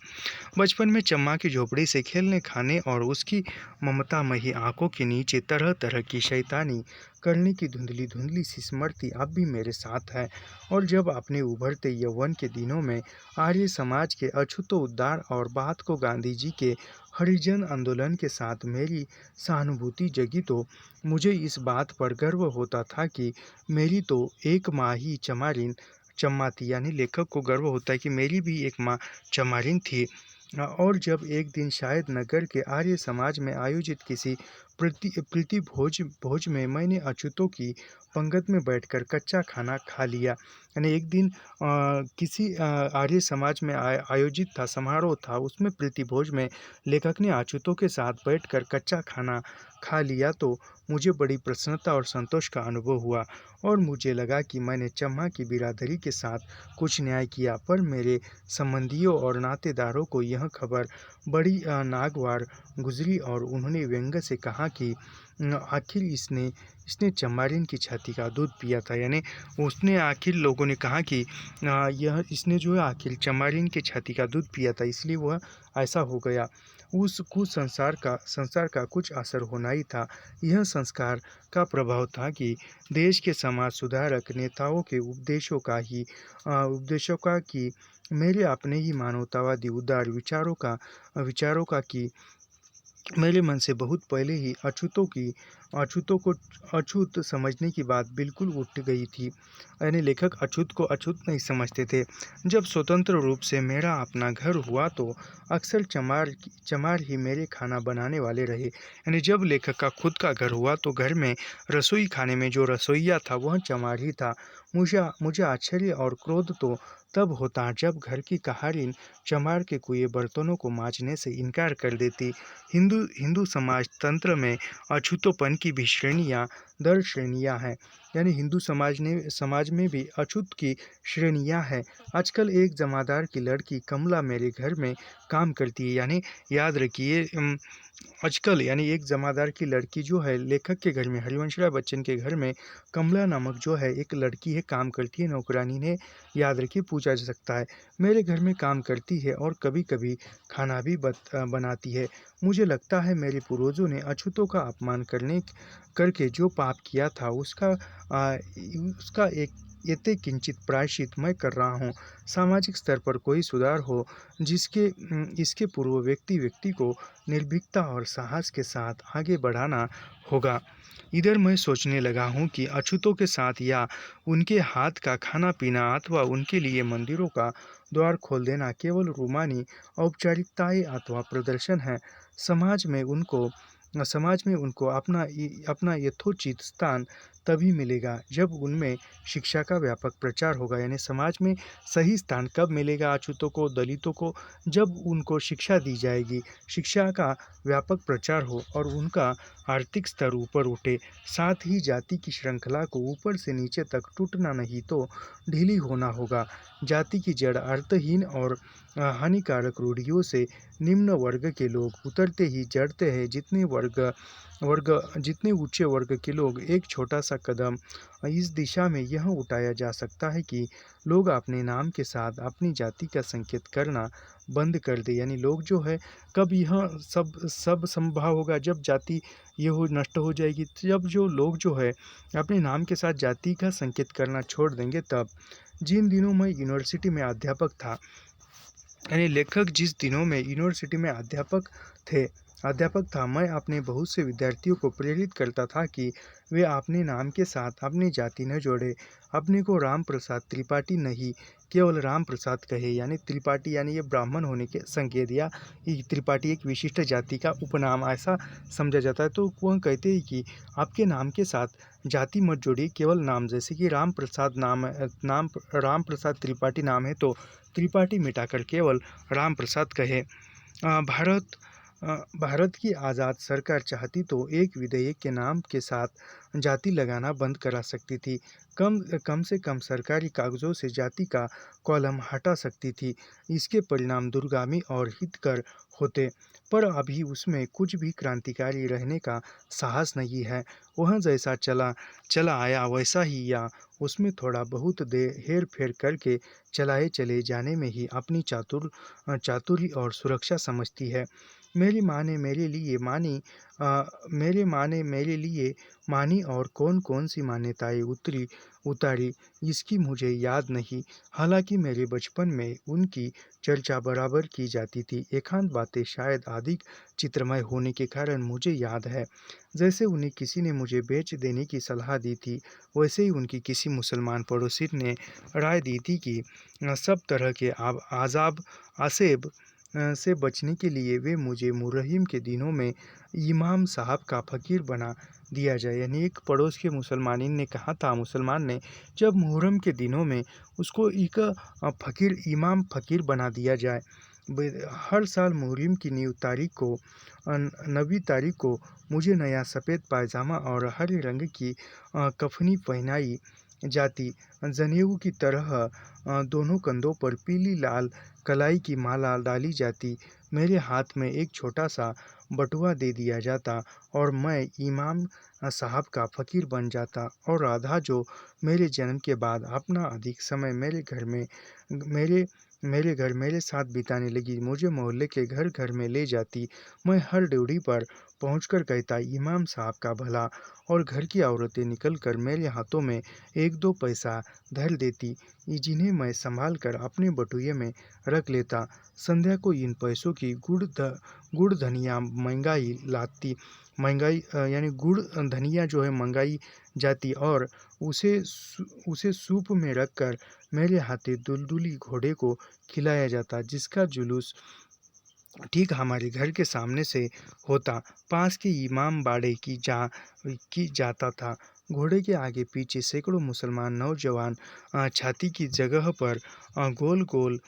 बचपन में चम्मा की झोपड़ी से खेलने खाने और उसकी ममतामयी आंखों के नीचे तरह तरह की शैतानी करने की धुंधली धुंधली सी स्मृति अब भी मेरे साथ है। और जब अपने उभरते यौवन के दिनों में आर्य समाज के अछूतो उद्धार और बात को गांधी जी के हरिजन आंदोलन के साथ मेरी सहानुभूति जगी, तो मुझे इस बात पर गर्व होता था कि मेरी तो एक माँ ही चम्मा थी। यानी लेखक को गर्व होता है कि मेरी भी एक माँ चमारिन थी। और जब एक दिन शायद नगर के आर्य समाज में आयोजित किसी प्रीति भोज में मैंने अछूतों की पंगत में बैठकर कच्चा खाना खा लिया। यानी एक दिन किसी आर्य समाज में आयोजित था, समारोह था, उसमें प्रीति भोज में लेखक ने अछूतों के साथ बैठकर कच्चा खाना खा लिया, तो मुझे बड़ी प्रसन्नता और संतोष का अनुभव हुआ और मुझे लगा कि मैंने चम्मा की बिरादरी के साथ कुछ न्याय किया। पर मेरे संबंधियों और नातेदारों को यह खबर बड़ी नागवार गुजरी और उन्होंने व्यंग्य से कहा कि आखिर इसने चमारिन की छाती का दूध पिया था। यानी उसने आखिर लोगों ने कहा कि यह इसने जो है आखिर चमारिन की छाती का दूध पिया था, इसलिए वह ऐसा हो गया। उस संसार का कुछ असर होना ही था। यह संस्कार का प्रभाव था कि देश के समाज सुधारक नेताओं के उपदेशों का कि मेरे अपने ही मानवतावादी उदार विचारों का कि मेरे मन से बहुत पहले ही अछूतों को अछूत समझने की बात बिल्कुल उठ गई थी। यानी लेखक अछूत को अछूत नहीं समझते थे। जब स्वतंत्र रूप से मेरा अपना घर हुआ तो अक्सर चमार ही मेरे खाना बनाने वाले रहे। यानी जब लेखक का खुद का घर हुआ तो घर में रसोई खाने में जो रसोइया था वह चमार ही था। मुझे आश्चर्य और क्रोध तो तब होता जब घर की कहारिन चमार के कुए बर्तनों को मांजने से इनकार कर देती। हिंदू समाज तंत्र में अछूतोपन की भी दर श्रेणियाँ हैं। यानी हिंदू समाज में भी अछूत की श्रेणियाँ हैं। आजकल एक जमादार की लड़की कमला मेरे घर में काम करती है। यानी याद रखिए, आजकल यानी एक जमादार की लड़की जो है लेखक के घर में, हरिवंश राय बच्चन के घर में कमला नामक जो है एक लड़की है, काम करती है, नौकरानी ने, याद रखिए, पूछा जा सकता है। मेरे घर में काम करती है और कभी कभी खाना भी बनाती है। मुझे लगता है मेरे पूर्वजों ने अछूतों का अपमान करके जो पाप किया था उसका एक यते किंचित प्रायश्चित मैं कर रहा हूँ। सामाजिक स्तर पर कोई सुधार हो जिसके इसके पूर्व व्यक्ति को निर्भीकता और साहस के साथ आगे बढ़ाना होगा। इधर मैं सोचने लगा हूँ कि अछूतों के साथ या उनके हाथ का खाना पीना अथवा उनके लिए मंदिरों का द्वार खोल देना केवल रूमानी औपचारिकताएं अथवा प्रदर्शन है। समाज में उनको समाज में उनको अपना यथोचित स्थान तभी मिलेगा जब उनमें शिक्षा का व्यापक प्रचार होगा। यानी समाज में सही स्थान कब मिलेगा अछूतों को, दलितों को? जब उनको शिक्षा दी जाएगी, शिक्षा का व्यापक प्रचार हो और उनका आर्थिक स्तर ऊपर उठे। साथ ही जाति की श्रृंखला को ऊपर से नीचे तक टूटना नहीं तो ढीली होना होगा। जाति की जड़ अर्थहीन और हानिकारक रूढ़ियों से निम्न वर्ग के लोग उतरते ही जड़ते हैं। वर्ग जितने ऊंचे वर्ग के लोग, एक छोटा सा कदम इस दिशा में यह उठाया जा सकता है कि लोग अपने नाम के साथ अपनी जाति का संकेत करना बंद कर दे। यानी लोग जो है, कब यह सब संभव होगा? जब जाति ये हो नष्ट हो जाएगी, जब जो लोग जो है अपने नाम के साथ जाति का संकेत करना छोड़ देंगे तब। जिन दिनों मैं यूनिवर्सिटी में अध्यापक था, यानी लेखक जिस दिनों में यूनिवर्सिटी में अध्यापक था, मैं अपने बहुत से विद्यार्थियों को प्रेरित करता था कि वे अपने नाम के साथ अपनी जाति न जोड़े। अपने को राम प्रसाद त्रिपाठी नहीं, केवल राम प्रसाद कहे। यानी त्रिपाठी यानी ये ब्राह्मण होने के संकेत, या ये त्रिपाठी एक विशिष्ट जाति का उपनाम ऐसा समझा जाता है। तो वह कहते हैं कि आपके नाम के साथ जाति मत जोड़िए, केवल नाम। जैसे कि राम प्रसाद राम प्रसाद त्रिपाठी नाम है, तो त्रिपाठी मिटाकर केवल राम प्रसाद कहे। भारत की आज़ाद सरकार चाहती तो एक विधेयक के नाम के साथ जाति लगाना बंद करा सकती थी। कम से कम सरकारी कागजों से जाति का कॉलम हटा सकती थी। इसके परिणाम दूरगामी और हितकर होते, पर अभी उसमें कुछ भी क्रांतिकारी रहने का साहस नहीं है। वह जैसा चला आया वैसा ही, या उसमें थोड़ा बहुत हेर फेर करके चलाए चले जाने में ही अपनी चातुरी और सुरक्षा समझती है। मेरी माँ ने मेरे लिए मानी और कौन कौन सी मान्यताएं उतारी इसकी मुझे याद नहीं। हालांकि मेरे बचपन में उनकी चर्चा बराबर की जाती थी। एकांत बातें शायद अधिक चित्रमय होने के कारण मुझे याद है। जैसे उन्हें किसी ने मुझे बेच देने की सलाह दी थी, वैसे ही उनकी किसी मुसलमान पड़ोसी ने राय दी थी कि सब तरह के आजाब आसेब से बचने के लिए वे मुझे मुरहिम के दिनों में इमाम साहब का फ़कीर बना दिया जाए। यानी एक पड़ोस के मुसलमान ने जब मुहर्रम के दिनों में उसको एक इमाम फ़कीर बना दिया जाए। हर साल मुहर्रम की 9वीं तारीख को मुझे नया सफ़ेद पायजामा और हरे रंग की कफनी पहनाई जाती। जनेऊ की तरह दोनों कंधों पर पीली लाल कलाई की माला डाली जाती। मेरे हाथ में एक छोटा सा बटुआ दे दिया जाता और मैं इमाम साहब का फ़कीर बन जाता। और राधा, जो मेरे जन्म के बाद अपना अधिक समय मेरे साथ बिताने लगी, मुझे मोहल्ले के घर घर में ले जाती। मैं हर ड्यूटी पर पहुंचकर कहता, इमाम साहब का भला। और घर की औरतें निकलकर मेरे हाथों में 1-2 पैसा धर देती, जिन्हें मैं संभाल कर अपने बटुए में रख लेता। संध्या को इन पैसों की गुड़ धनिया यानी गुड़ धनिया जो है मंगाई जाती और उसे सूप में रखकर मेरे हाथे दुलदुली घोड़े को खिलाया जाता, जिसका जुलूस ठीक हमारे घर के सामने से होता, पास के इमाम बाड़े की जाता था। घोड़े के आगे पीछे सैकड़ों मुसलमान नौजवान छाती की जगह पर गोल गोल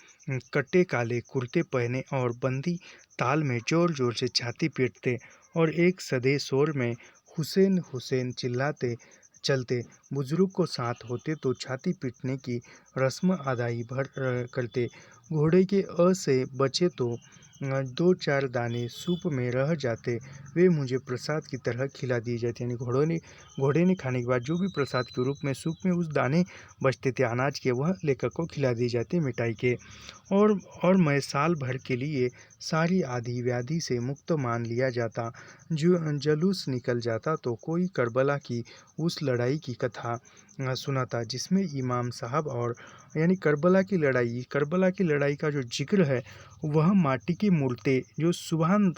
कट्टे काले कुर्ते पहने और बंदी ताल में जोर जोर से छाती पीटते और एक सदे शोर में हुसैन हुसैन चिल्लाते चलते। बुजुर्ग को साथ होते तो छाती पीटने की रस्म अदाई करते। घोड़े के से बचे तो 2-4 दाने सूप में रह जाते, वे मुझे प्रसाद की तरह खिला दिए जाते। यानी घोड़े ने खाने के बाद जो भी प्रसाद के रूप में सूप में उस दाने बचते थे अनाज के, वह लेखक को खिला दिए जाते मिठाई के। और मैं साल भर के लिए सारी आदि व्याधि से मुक्त मान लिया जाता। जो जुलूस निकल जाता तो कोई करबला की उस लड़ाई की कथा सुनाता जिसमें इमाम साहब और यानी करबला की लड़ाई का जो जिक्र है वह माटी की मूर्तें जो सुभान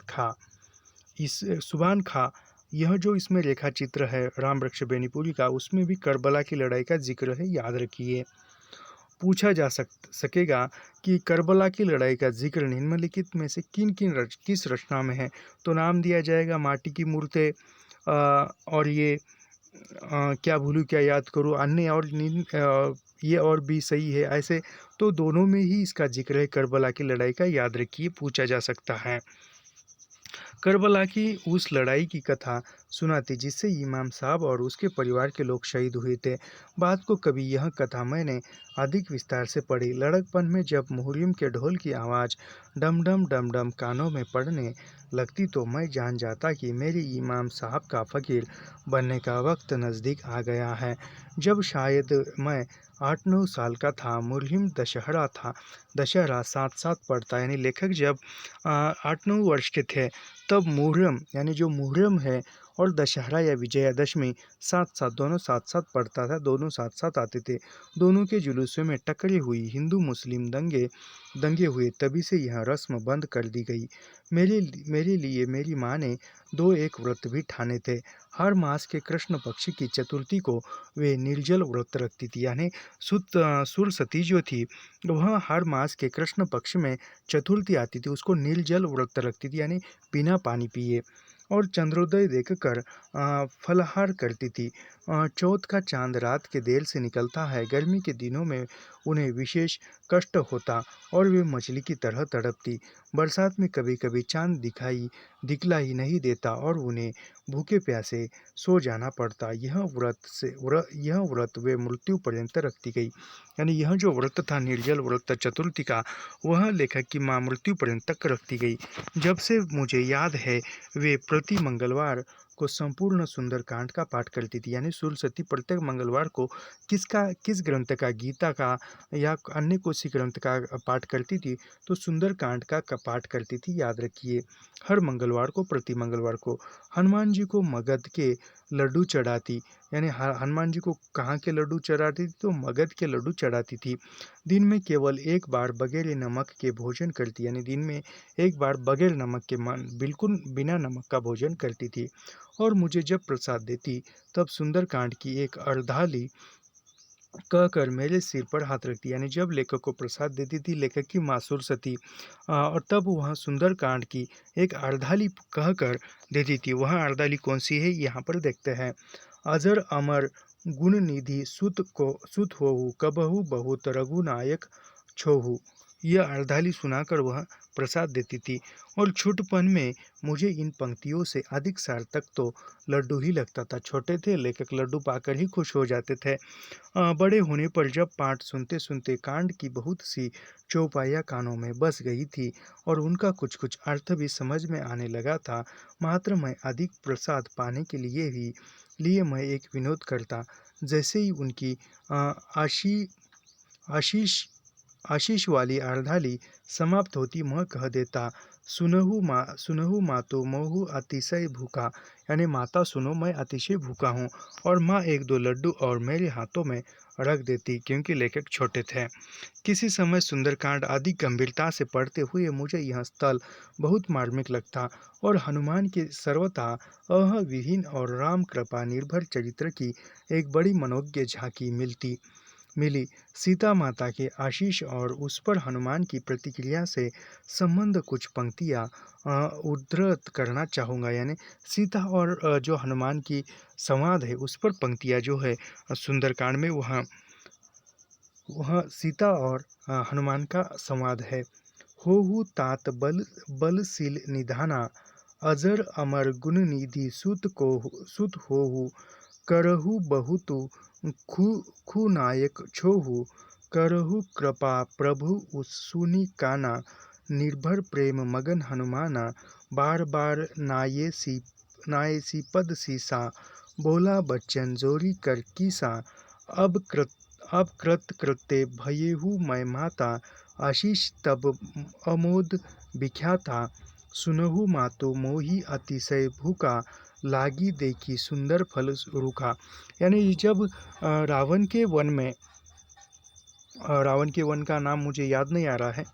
खा यह जो इसमें रेखा चित्र है राम वृक्ष बेनीपुरी का, उसमें भी करबला की लड़ाई का जिक्र है, याद रखिए। पूछा जा सकेगा कि करबला की लड़ाई का जिक्र निम्नलिखित में से किस रचना में है, तो नाम दिया जाएगा माटी की मूर्तें और ये क्या भूलूं क्या याद करूं अन्य और ये और भी सही है ऐसे, तो दोनों में ही इसका जिक्र है करबला की लड़ाई का, याद रखिए, पूछा जा सकता है। करबला की उस लड़ाई की कथा सुनाती जिससे इमाम साहब और उसके परिवार के लोग शहीद हुए थे। बात को कभी यह कथा मैंने अधिक विस्तार से पढ़ी। लड़कपन में जब मुहर्रम के ढोल की आवाज़ डम डम डम डम कानों में पड़ने लगती तो मैं जान जाता कि मेरे इमाम साहब का फ़कीर बनने का वक्त नज़दीक आ गया है। जब शायद मैं 8-9 साल का था, मुहर्रम दशहरा साथ साथ पड़ता, यानी लेखक जब 8-9 वर्ष के थे तब मुहर्रम यानी जो मुहर्रम है और दशहरा या विजयादशमी दोनों साथ साथ पड़ता था, दोनों साथ साथ आते थे। दोनों के जुलूसों में टकरे हुई हिंदू मुस्लिम दंगे दंगे हुए, तभी से यह रस्म बंद कर दी गई। मेरे लिए मेरी माँ ने 2 एक व्रत भी ठाने थे। हर मास के कृष्ण पक्ष की चतुर्थी को वे निर्जल व्रत रखती थी, यानी सुरसती जो थी वह हर मास के कृष्ण पक्ष में चतुर्थी आती थी, उसको निर्जल व्रत रखती थी, यानी बिना पानी पिए, और चंद्रोदय देखकर फलाहार करती थी। चौथ का चांद रात के देर से निकलता है, गर्मी के दिनों में उन्हें विशेष कष्ट होता और वे मछली की तरह तड़पती। बरसात में कभी कभी चांद दिखला ही नहीं देता और उन्हें भूखे प्यासे सो जाना पड़ता। यह व्रत वे मृत्यु पर्यंत रखती गई, यानी यह जो व्रत था निर्जल व्रत चतुर्थी का, वह लेखक की माँ मृत्यु पर्यंत तक रखती गई। जब से मुझे याद है वे प्रति मंगलवार को संपूर्ण सुंदरकांड का पाठ करती थी, यानी सुरसती प्रत्येक मंगलवार को किस ग्रंथ का, गीता का या अन्य कोई ग्रंथ का पाठ करती थी, तो सुंदरकांड का पाठ करती थी, याद रखिए। हर मंगलवार को, प्रति मंगलवार को हनुमान जी को मगध के लड्डू चढ़ाती, यानी हनुमान जी को कहाँ के लड्डू चढ़ाती थी, तो मगध के लड्डू चढ़ाती थी। दिन में केवल एक बार बगैर नमक के भोजन करती, यानी दिन में एक बार बगैर नमक के बिल्कुल बिना नमक का भोजन करती थी, और मुझे जब प्रसाद देती तब सुंदरकांड की एक अर्धाली कहकर मेरे सिर पर हाथ रखती, यानी जब लेखक को प्रसाद देती थी लेखक की मासूर सती और तब वह सुंदरकांड की एक अर्धाली कहकर देती थी। वह अर्धाली कौन सी है, यहाँ पर देखते हैं। अजर अमर गुण निधि सुत होहु कबहु बहुत रघुनायक छोहु, यह अर्धाली सुनाकर वह प्रसाद देती थी। और छुटपन में मुझे इन पंक्तियों से अधिक सार्थक तो लड्डू ही लगता था। छोटे थे लेखक लड्डू पाकर ही खुश हो जाते थे। बड़े होने पर जब पाठ सुनते सुनते कांड की बहुत सी चौपाइयाँ कानों में बस गई थी और उनका कुछ कुछ अर्थ भी समझ में आने लगा था, मात्र मैं अधिक प्रसाद पाने के लिए मैं एक विनोद करता। जैसे ही उनकी आशीष आशीष वाली अर्धाली समाप्त होती, मैं कह देता, सुनहु मातो मोहु अतिशय भूखा, यानी माता सुनो मैं अतिशय भूखा हूँ, और माँ 1-2 लड्डू और मेरे हाथों में रख देती, क्योंकि लेखक छोटे थे। किसी समय सुंदरकांड आदि गंभीरता से पढ़ते हुए मुझे यह स्थल बहुत मार्मिक लगता और हनुमान के सर्वथा विहीन और राम कृपा निर्भर चरित्र की एक बड़ी मनोज्ञ झांकी मिली। सीता माता के आशीष और उस पर हनुमान की प्रतिक्रिया से संबंध कुछ पंक्तियाँ उद्धृत करना चाहूँगा, यानी सीता और जो हनुमान की संवाद है उस पर पंक्तियाँ जो है सुंदरकांड में वह सीता और हनुमान का संवाद है। होहु तात बलशील निधाना अजर अमर गुण निधि सुत होहु करहु बहुतु खु नायक छोहु करहु कृपा प्रभु सुनि काना निर्भर प्रेम मगन हनुमाना बार बार नाये सी पद सीसा बोला बच्चन जोरी कर कीसा अब कृत कृत्य भयेहु मैं माता आशीष तब अमोद बिख्या था, सुनहु मातो मोही अतिशय भूखा, लागी देखी सुंदर फल रूखा। यानी जब रावण के वन में, रावण के वन का नाम मुझे याद नहीं आ रहा है,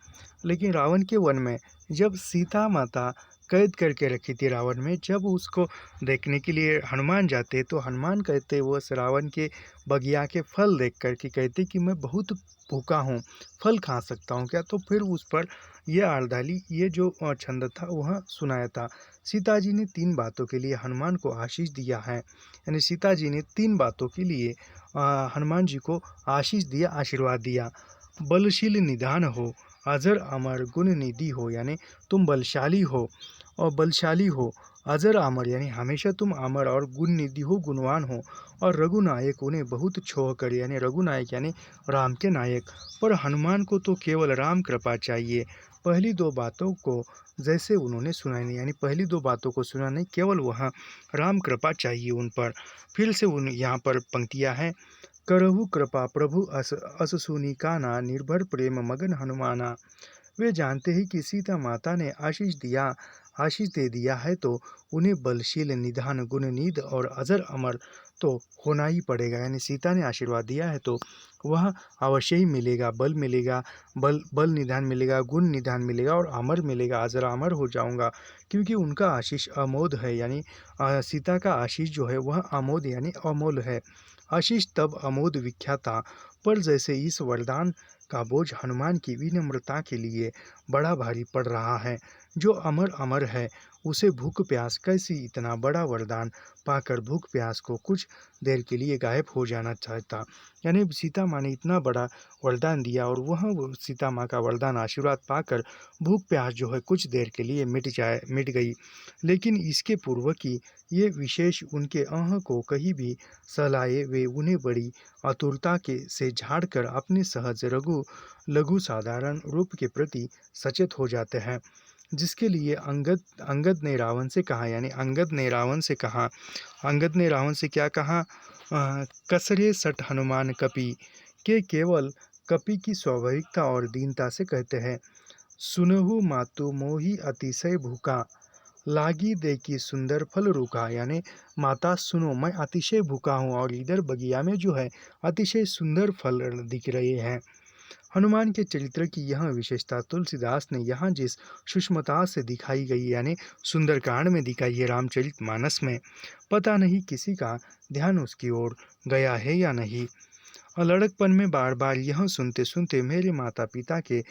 लेकिन रावण के वन में जब सीता माता कैद करके रखी थी रावण में, जब उसको देखने के लिए हनुमान जाते तो हनुमान कहते वो रावण के बगिया के फल देख कर के कहते कि मैं बहुत भूखा हूँ, फल खा सकता हूँ क्या। तो फिर उस पर ये आर्दाली, ये जो छंद था वह सुनाया था। सीता जी ने 3 बातों के लिए हनुमान को आशीष दिया है, यानी सीता जी ने 3 बातों के लिए हनुमान जी को आशीष दिया, आशीर्वाद दिया। बलशील निधान हो, अजर अमर गुण निधि हो, यानी तुम बलशाली हो और बलशाली हो, अजर अमर यानी हमेशा तुम अमर और गुण निधि हो, गुणवान हो, और रघुनायक उन्हें बहुत छोह कर, यानी रघुनायक यानी राम के नायक। पर हनुमान को तो केवल राम कृपा चाहिए। पहली 2 बातों को जैसे उन्होंने सुना नहीं, यानी पहली 2 बातों को सुना नहीं, केवल वहाँ राम कृपा चाहिए उन पर। फिर से उन यहाँ पर पंक्तियाँ हैं, करहु कृपा प्रभु अस सुनी काना, निर्भर प्रेम मगन हनुमाना। वे जानते हैं कि सीता माता ने आशीष दे दिया है, तो उन्हें बलशील, निधान, गुणनिध और अजर अमर तो होना ही पड़ेगा। यानी सीता ने आशीर्वाद दिया है तो वह अवश्य ही मिलेगा, बल मिलेगा, बल निधान मिलेगा, गुण निधान मिलेगा और अमर मिलेगा, अजर अमर हो जाऊंगा, क्योंकि उनका आशीष अमोद है। यानी सीता का आशीष जो है वह अमोद यानी अमोल है। आशीष तब अमोद विख्यात था, पर जैसे इस वरदान का बोझ हनुमान की विनम्रता के लिए बड़ा भारी पड़ रहा है। जो अमर अमर है, उसे भूख प्यास कैसी इतना बड़ा वरदान पाकर भूख प्यास को कुछ देर के लिए गायब हो जाना चाहता। यानी सीता माँ ने इतना बड़ा वरदान दिया और वह सीता माँ का वरदान आशीर्वाद पाकर भूख प्यास जो है कुछ देर के लिए मिट गई। लेकिन इसके पूर्व की ये विशेष उनके अह को कहीं भी सहलाए वे उन्हें बड़ी आतुरता के से झाड़कर अपने सहज लघु साधारण रूप के प्रति सचेत हो जाते हैं। जिसके लिए अंगद ने रावण से कहा, यानी अंगद ने रावण से क्या कहा, कसरे सठ हनुमान कपि के, केवल कपि की स्वाभाविकता और दीनता से कहते हैं, सुनहु मातु मोहि अतिशय भूखा, लागी देखी सुंदर फल रूखा। यानी माता सुनो, मैं अतिशय भूखा हूँ और इधर बगिया में जो है अतिशय सुंदर फल दिख रहे हैं। हनुमान के चरित्र की यह विशेषता तुलसीदास ने यहाँ जिस सूक्ष्मता से दिखाई गई, यानी सुंदरकांड में दिखाई है, रामचरितमानस में, पता नहीं किसी का ध्यान उसकी ओर गया है या नहीं। लड़कपन में बार बार यह सुनते सुनते मेरे माता पिता के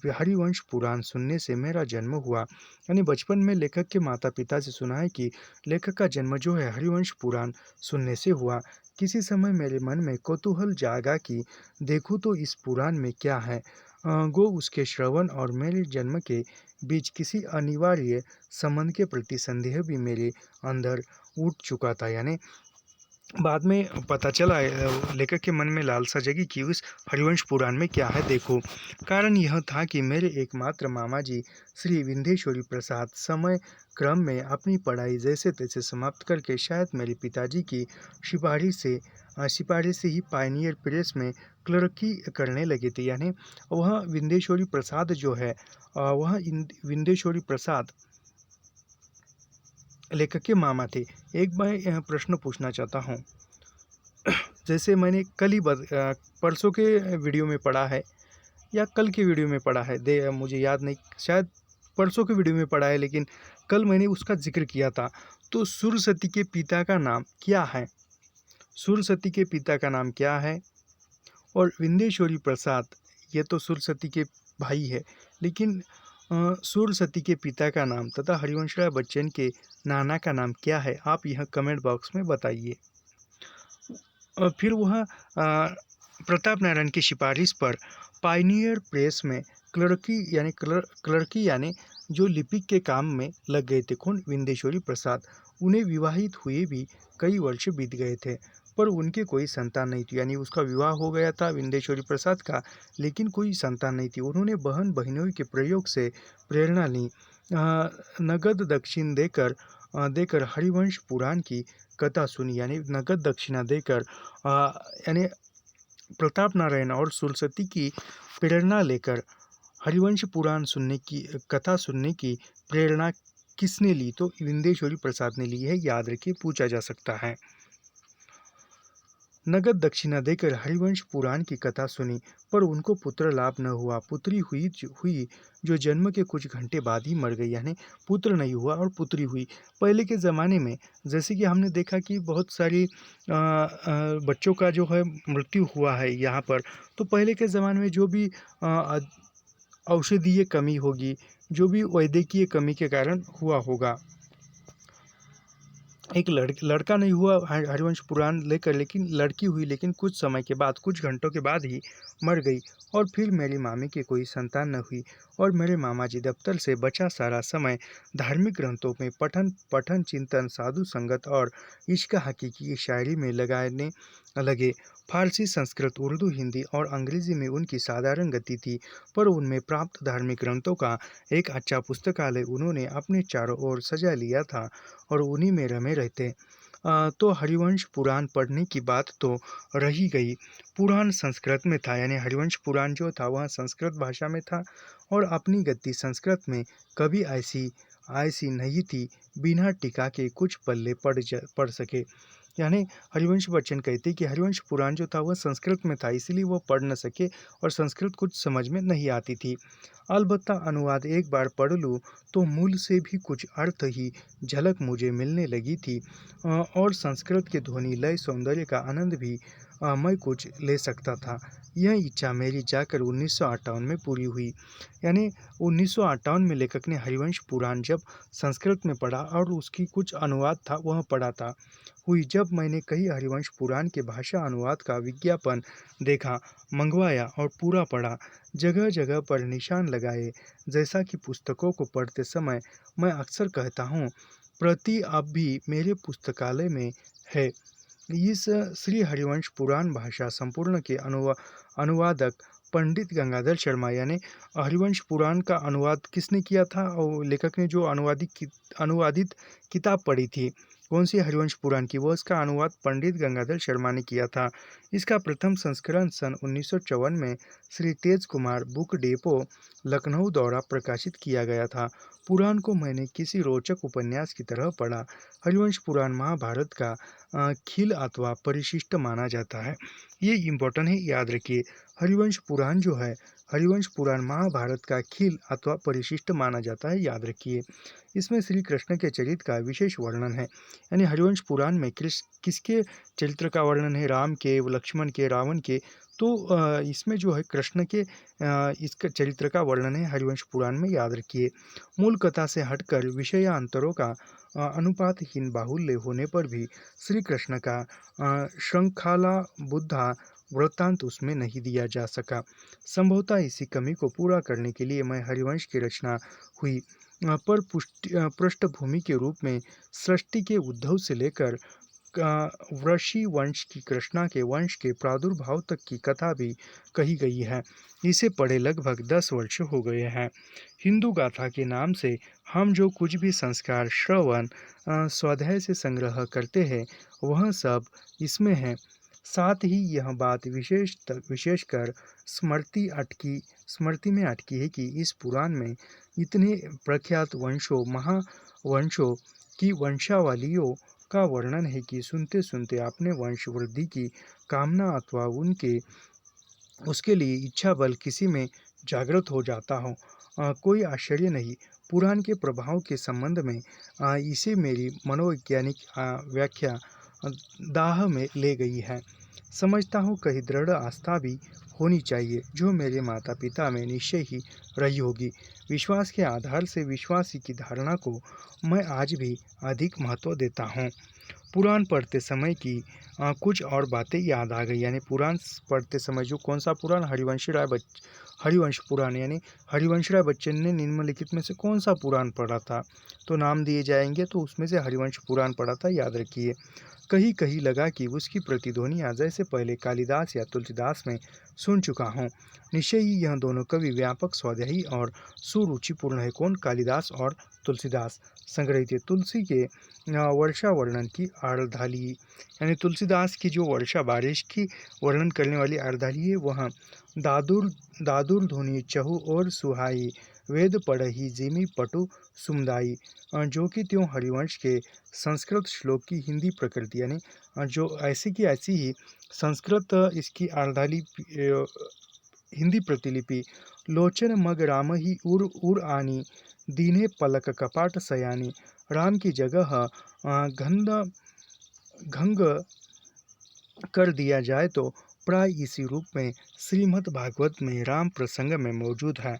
हरिवंश पुराण सुनने से मेरा जन्म हुआ। यानी बचपन में लेखक के माता पिता से सुना है कि लेखक का जन्म जो है हरिवंश पुराण सुनने से हुआ। किसी समय मेरे मन में कौतूहल जागा कि देखूं तो इस पुराण में क्या है। गो उसके श्रवण और मेरे जन्म के बीच किसी अनिवार्य संबंध के प्रति संदेह भी मेरे अंदर उठ चुका था। यानी बाद में पता चला, लेखक के मन में लालसा जगी कि उस हरिवंश पुराण में क्या है देखो। कारण यह था कि मेरे एकमात्र मामा जी श्री विंध्येश्वरी प्रसाद समय क्रम में अपनी पढ़ाई जैसे तैसे समाप्त करके शायद मेरे पिताजी की सिफारिश से ही पायनियर प्रेस में क्लर्की करने लगे थे। यानी वह विंध्येश्वरी प्रसाद जो है, विंध्येश्वरी प्रसाद लेखक के मामा थे। एक मैं प्रश्न पूछना चाहता हूँ, जैसे मैंने कल ही परसों के वीडियो में पढ़ा है या कल के वीडियो में पढ़ा है, मुझे याद नहीं, शायद परसों के वीडियो में पढ़ा है, लेकिन कल मैंने उसका जिक्र किया था। तो सुरसती के पिता का नाम क्या है? सुरसती के पिता का नाम क्या है? और विंध्येश्वरी प्रसाद, ये तो सुरसती के भाई है, लेकिन सुरसती के पिता का नाम तथा हरिवंशराय बच्चन के नाना का नाम क्या है? आप यह कमेंट बॉक्स में बताइए। फिर वह प्रताप नारायण की सिफारिश पर पायनियर प्रेस में क्लर्की यानी जो लिपिक के काम में लग गए थे। कौन? विंध्येश्वरी प्रसाद। उन्हें विवाहित हुए भी कई वर्ष बीत गए थे, पर उनके कोई संतान नहीं थी। यानी उसका विवाह हो गया था विंध्येश्वरी प्रसाद का, लेकिन कोई संतान नहीं थी। उन्होंने बहन बहनोई के प्रयोग से प्रेरणा ली, नगद दक्षिण देकर हरिवंश पुराण की कथा सुनी। यानी नगद दक्षिणा देकर, यानी प्रताप नारायण और सुरसती की प्रेरणा लेकर हरिवंश पुराण कथा सुनने की प्रेरणा किसने ली? तो विंदेश्वरी प्रसाद ने ली है, याद रखिए, पूछा जा सकता है। नगद दक्षिणा देकर हरिवंश पुराण की कथा सुनी, पर उनको पुत्र लाभ न हुआ। पुत्री हुई जो जन्म के कुछ घंटे बाद ही मर गई, यानी पुत्र नहीं हुआ और पुत्री हुई। पहले के ज़माने में जैसे कि हमने देखा कि बहुत सारी बच्चों का जो है मृत्यु हुआ है यहाँ पर। तो पहले के ज़माने में जो भी औषधीय कमी होगी, जो भी वैद्यकीय कमी के कारण हुआ होगा, एक लड़का नहीं हुआ हरिवंश पुराण लेकर, लेकिन लड़की हुई, लेकिन कुछ समय के बाद, कुछ घंटों के बाद ही मर गई। और फिर मेरी मामी की कोई संतान न हुई और मेरे मामा जी दफ्तर से बचा सारा समय धार्मिक ग्रंथों में पठन चिंतन, साधु संगत और इश्क हकीकी की शायरी में लगाने लगे। फारसी, संस्कृत, उर्दू, हिंदी और अंग्रेजी में उनकी साधारण गति थी, पर उनमें प्राप्त धार्मिक ग्रंथों का एक अच्छा पुस्तकालय उन्होंने अपने चारों ओर सजा लिया था और उन्हीं में रमे रहते। तो हरिवंश पुराण पढ़ने की बात तो रही गई। पुराण संस्कृत में था, यानी हरिवंश पुराण जो था वह संस्कृत भाषा में था और अपनी गति संस्कृत में कभी ऐसी ऐसी नहीं थी बिना टीका के कुछ पल्ले पढ़ सके। यानी हरिवंश बच्चन कहते कि हरिवंश पुराण जो था वह संस्कृत में था, इसलिए वो पढ़ न सके और संस्कृत कुछ समझ में नहीं आती थी। अलबत्ता अनुवाद एक बार पढ़ लूँ तो मूल से भी कुछ अर्थ ही झलक मुझे मिलने लगी थी और संस्कृत के ध्वनि लय सौंदर्य का आनंद भी मैं कुछ ले सकता था। यह इच्छा मेरी जाकर 1958 में पूरी हुई। यानी 1958 में लेखक ने हरिवंश पुराण जब संस्कृत में पढ़ा और उसकी कुछ अनुवाद था वह पढ़ा था हुई। जब मैंने कई हरिवंश पुराण के भाषा अनुवाद का विज्ञापन देखा, मंगवाया और पूरा पढ़ा, जगह जगह पर निशान लगाए। जैसा कि पुस्तकों को पढ़ते समय मैं अक्सर कहता हूँ, प्रति अब भी मेरे पुस्तकालय में है। इस श्री हरिवंश पुराण भाषा संपूर्ण के अनुवादक पंडित गंगाधर शर्मा, यानी हरिवंश पुराण का अनुवाद किसने किया था और लेखक ने जो अनुवादित किताब पढ़ी थी कौन सी हरिवंश पुराण की, वो इसका अनुवाद पंडित गंगाधर शर्मा ने किया था। इसका प्रथम संस्करण सन 1954 में श्री तेज कुमार बुक डेपो लखनऊ द्वारा प्रकाशित किया गया था। पुराण को मैंने किसी रोचक उपन्यास की तरह पढ़ा। हरिवंश पुराण महाभारत का खिल अथवा परिशिष्ट माना जाता है। ये इम्पोर्टेंट है, याद रखिए। हरिवंश पुराण जो है, हरिवंश पुराण महाभारत का खिल अथवा परिशिष्ट माना जाता है, याद रखिए। इसमें श्री कृष्ण के चरित्र का विशेष वर्णन है। यानी हरिवंश पुराण में किसके चरित्र का वर्णन है? राम के, लक्ष्मण के, रावण के। तो इसमें जो है कृष्ण के इसका चरित्र का वर्णन है हरिवंश पुराण में, याद रखिए। मूल कथा से हटकर विषयांतरों का अनुपातहीन बाहुल्य होने पर भी श्री कृष्ण का श्रृंखला बुद्धा वृत्तांत उसमें नहीं दिया जा सका। संभवतः इसी कमी को पूरा करने के लिए मैं हरिवंश की रचना हुई, पर पृष्ठभूमि के रूप में सृष्टि के उद्भव से लेकर वृषि वंश की कृष्णा के वंश के प्रादुर्भाव तक की कथा भी कही गई है। इसे पढ़े लगभग 10 वर्ष हो गए हैं। हिंदू गाथा के नाम से हम जो कुछ भी संस्कार, श्रवण, स्वाध्याय से संग्रह करते हैं वह सब इसमें है। साथ ही यह बात विशेषकर स्मृति में अटकी है कि इस पुराण में इतने प्रख्यात वंशों, महावंशों की वंशावलियों का वर्णन है कि सुनते सुनते अपने वंश वृद्धि की कामना अथवा उसके लिए इच्छा बल किसी में जागृत हो जाता हो। कोई आश्चर्य नहीं, पुराण के प्रभाव के संबंध में इसे मेरी मनोवैज्ञानिक व्याख्या दाह में ले गई है। समझता हूँ कहीं दृढ़ आस्था भी होनी चाहिए, जो मेरे माता पिता में निश्चय ही रही होगी। विश्वास के आधार से विश्वासी की धारणा को मैं आज भी अधिक महत्व देता हूँ। पुराण पढ़ते समय की कुछ और बातें याद आ गई। यानी पुराण पढ़ते समय जो कौन सा पुराण, हरिवंश पुराण, यानी हरिवंश राय बच्चन ने निम्नलिखित में से कौन सा पुराण पढ़ा था, तो नाम दिए जाएंगे, तो उसमें से हरिवंश पुराण पढ़ा था, याद रखिए। कहीं कहीं लगा कि उसकी प्रतिध्वनियाँ जैसे पहले कालिदास या तुलसीदास में सुन चुका हूँ। निश्चय ही यह दोनों कवि व्यापक स्वाध्यायी और सुरुचिपूर्ण है। कौन? कालिदास और तुलसीदास। संग्रहित तुलसी के वर्षा वर्णन की अर्धाली, यानी तुलसीदास की जो वर्षा बारिश की वर्णन करने वाली अर्धाली है, वह दादुर दादुर धुनी चहु और सुहाई, वेद पढ़ही जिमि पटु सुमदाई। जो कि त्यों हरिवंश के संस्कृत श्लोक की हिंदी प्रकृति, यानी जो ऐसी की ऐसी ही संस्कृत इसकी हिंदी प्रतिलिपि। लोचन मग राम ही उर उर आनी, दीने पलक कपाट सयानी। राम की जगह घंद घंग कर दिया जाए तो प्राय इसी रूप में श्रीमद् भागवत में राम प्रसंग में मौजूद है।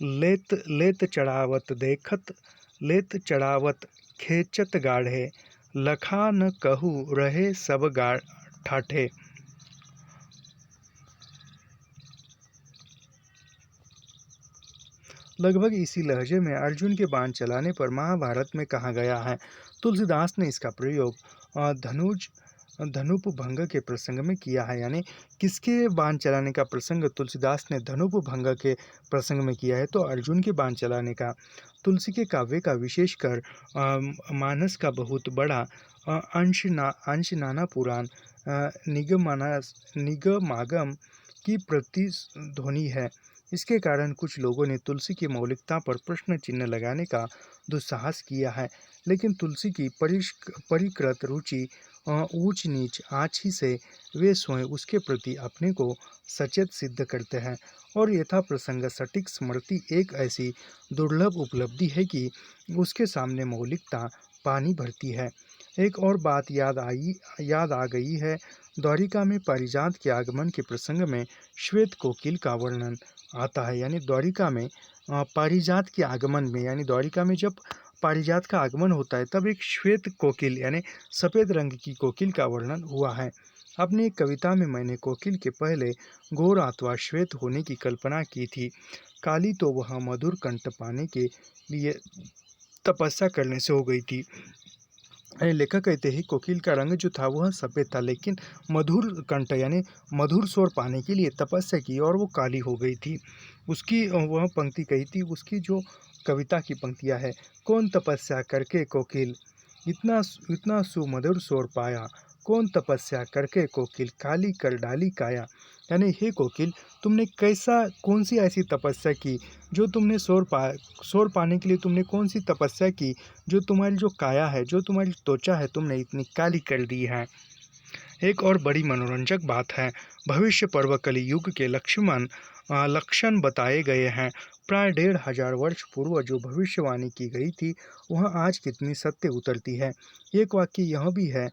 लेत लेत चढ़ावत देखत, लेत चढ़ावत खेचत गाढ़े, लखा न कहू रहे सब गा ठाठे। लगभग इसी लहजे में अर्जुन के बाण चलाने पर महाभारत में कहा गया है। तुलसीदास ने इसका प्रयोग धनुज धनुप भंग के प्रसंग में किया है। यानी किसके बाण चलाने का प्रसंग तुलसीदास ने धनुप भंग के प्रसंग में किया है, तो अर्जुन के बाण चलाने का। तुलसी के काव्य का विशेषकर मानस का बहुत बड़ा अंश नाना पुराण निगमागम की प्रतिध्वनि है। इसके कारण कुछ लोगों ने तुलसी की मौलिकता पर प्रश्न चिन्ह लगाने का दुस्साहस किया है, लेकिन तुलसी की परिष्कृत रुचि ऊंच नीच आँच ही से वे स्वयं उसके प्रति अपने को सचेत सिद्ध करते हैं। और यथा प्रसंग सटीक स्मृति एक ऐसी दुर्लभ उपलब्धि है कि उसके सामने मौलिकता पानी भरती है। एक और बात याद आ गई है। द्वारिका में पारिजात के आगमन के प्रसंग में श्वेत कोकिल का वर्णन आता है। यानी द्वारिका में पारिजात के आगमन में, यानी द्वारिका में जब पारिजात का आगमन होता है तब एक श्वेत कोकिल यानी सफ़ेद रंग की कोकिल का वर्णन हुआ है। अपनी एक कविता में मैंने कोकिल के पहले गोर अथवा श्वेत होने की कल्पना की थी। काली तो वह मधुर कंठ पाने के लिए तपस्या करने से हो गई थी। लेखक कहते हैं कोकिल का रंग जो था वह सफ़ेद था, लेकिन मधुर कंठ यानी मधुर स्वर पाने के लिए तपस्या की और वो काली हो गई थी। उसकी वह पंक्ति कही थी, उसकी जो कविता की पंक्तियाँ है, कौन तपस्या करके कोकिल इतना इतना सुमधुर स्वर पाया, कौन तपस्या करके कोकिल काली कर डाली काया। यानी हे कोकिल, तुमने कौन सी ऐसी तपस्या की जो तुमने स्वर पाने के लिए तुमने कौन सी तपस्या की जो तुम्हारी जो काया है, जो तुम्हारी त्वचा है, तुमने इतनी काली कर दी है। एक और बड़ी मनोरंजक बात है, भविष्य पर्व कली युग के लक्षण बताए गए हैं। प्राय 1500 वर्ष पूर्व जो भविष्यवाणी की गई थी वह आज कितनी सत्य उतरती है। एक वाक्य यह भी है,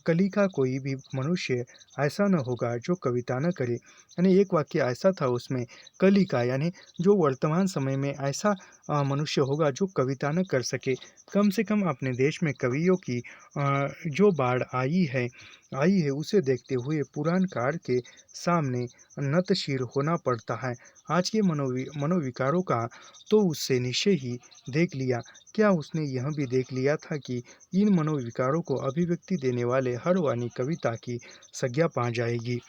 कली का कोई भी मनुष्य ऐसा न होगा जो कविता न करे। यानी एक वाक्य ऐसा था उसमें, कली का यानी जो वर्तमान समय में ऐसा मनुष्य होगा जो कविता न कर सके। कम से कम अपने देश में कवियों की जो बाढ़ आई है उसे देखते हुए पुराणकार के सामने नतशीर होना पड़ता है। आज के मनोविकारों का तो उससे निश्चय ही देख लिया। क्या उसने यह भी देख लिया था कि इन मनोविकारों को अभिव्यक्ति देने वाले हर वाणी कविता की संज्ञा पा जाएगी।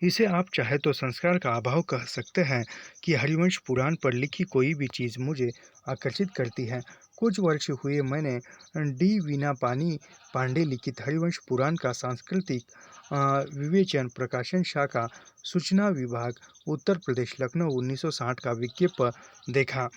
इसे आप चाहे तो संस्कार का अभाव कह सकते हैं कि हरिवंश पुराण पर लिखी कोई भी चीज़ मुझे आकर्षित करती है। कुछ वर्ष हुए मैंने डी वीना पांडे लिखित हरिवंश पुराण का सांस्कृतिक विवेचन प्रकाशन शाखा सूचना विभाग उत्तर प्रदेश लखनऊ 1960 का विज्ञापन देखा।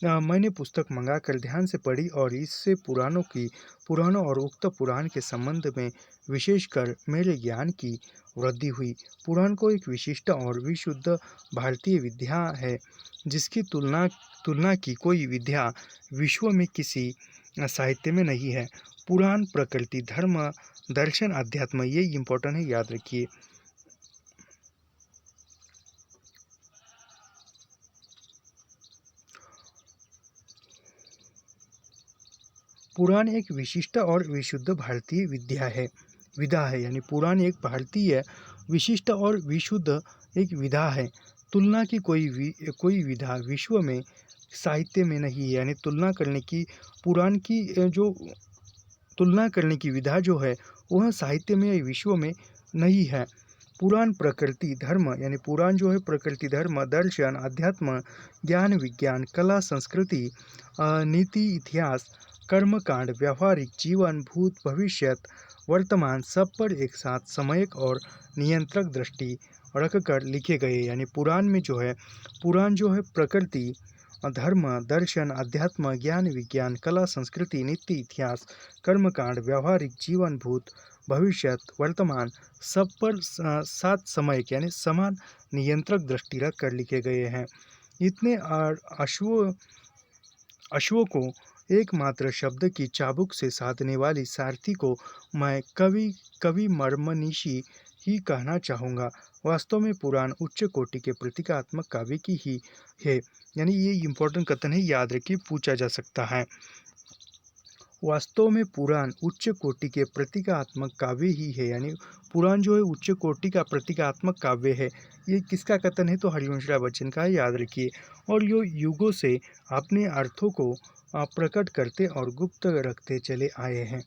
मैंने पुस्तक मंगाकर ध्यान से पढ़ी और इससे पुराणों और उक्त पुराण के संबंध में विशेषकर मेरे ज्ञान की वृद्धि हुई। पुराण को एक विशिष्ट और विशुद्ध भारतीय विद्या है, जिसकी तुलना की कोई विद्या विश्व में किसी साहित्य में नहीं है। पुराण प्रकृति, धर्म, दर्शन, अध्यात्म, ये इम्पोर्टेंट है, याद रखिए। पुराण एक विशिष्ट और विशुद्ध भारतीय विधा है। यानी पुराण एक भारतीय विशिष्ट और विशुद्ध एक विधा है। तुलना की कोई विधा विश्व में साहित्य में नहीं है। यानी पुराण की जो तुलना करने की विधा जो है वह साहित्य में या विश्व में नहीं है। पुराण प्रकृति धर्म, यानी पुराण जो है प्रकृति धर्म, दर्शन, अध्यात्म, ज्ञान, विज्ञान, कला, संस्कृति, नीति, इतिहास, कर्मकांड, व्यावहारिक जीवन, भूत, भविष्यत, वर्तमान, सब पर एक साथ समयक और नियंत्रक दृष्टि रख कर लिखे गए। यानी पुराण में जो है, पुराण जो है प्रकृति, धर्म, दर्शन, अध्यात्म, ज्ञान, विज्ञान, कला, संस्कृति, नीति, इतिहास, कर्मकांड, व्यावहारिक जीवन, भूत, भविष्य, वर्तमान, सब पर सात समय यानी समान नियंत्रक दृष्टि रख कर लिखे गए हैं। इतने अश्वों अश्वों को एकमात्र शब्द की चाबुक से साधने वाली सारथी को मैं कवि कवि मर्मनिशी ही कहना चाहूँगा। वास्तव में पुराण उच्च कोटि के प्रतीकात्मक काव्य की ही है। यानी ये इम्पोर्टेंट कथन है, याद रखिए, पूछा जा सकता है। वास्तव में पुराण उच्च कोटि के प्रतीकात्मक काव्य ही है। यानी पुराण जो है उच्च कोटि का प्रतीकात्मक काव्य है। ये किसका कथन है? तो हरिवंश राय बच्चन का है, याद रखिए। और यो युगों से अपने अर्थों को प्रकट करते और गुप्त रखते चले आए हैं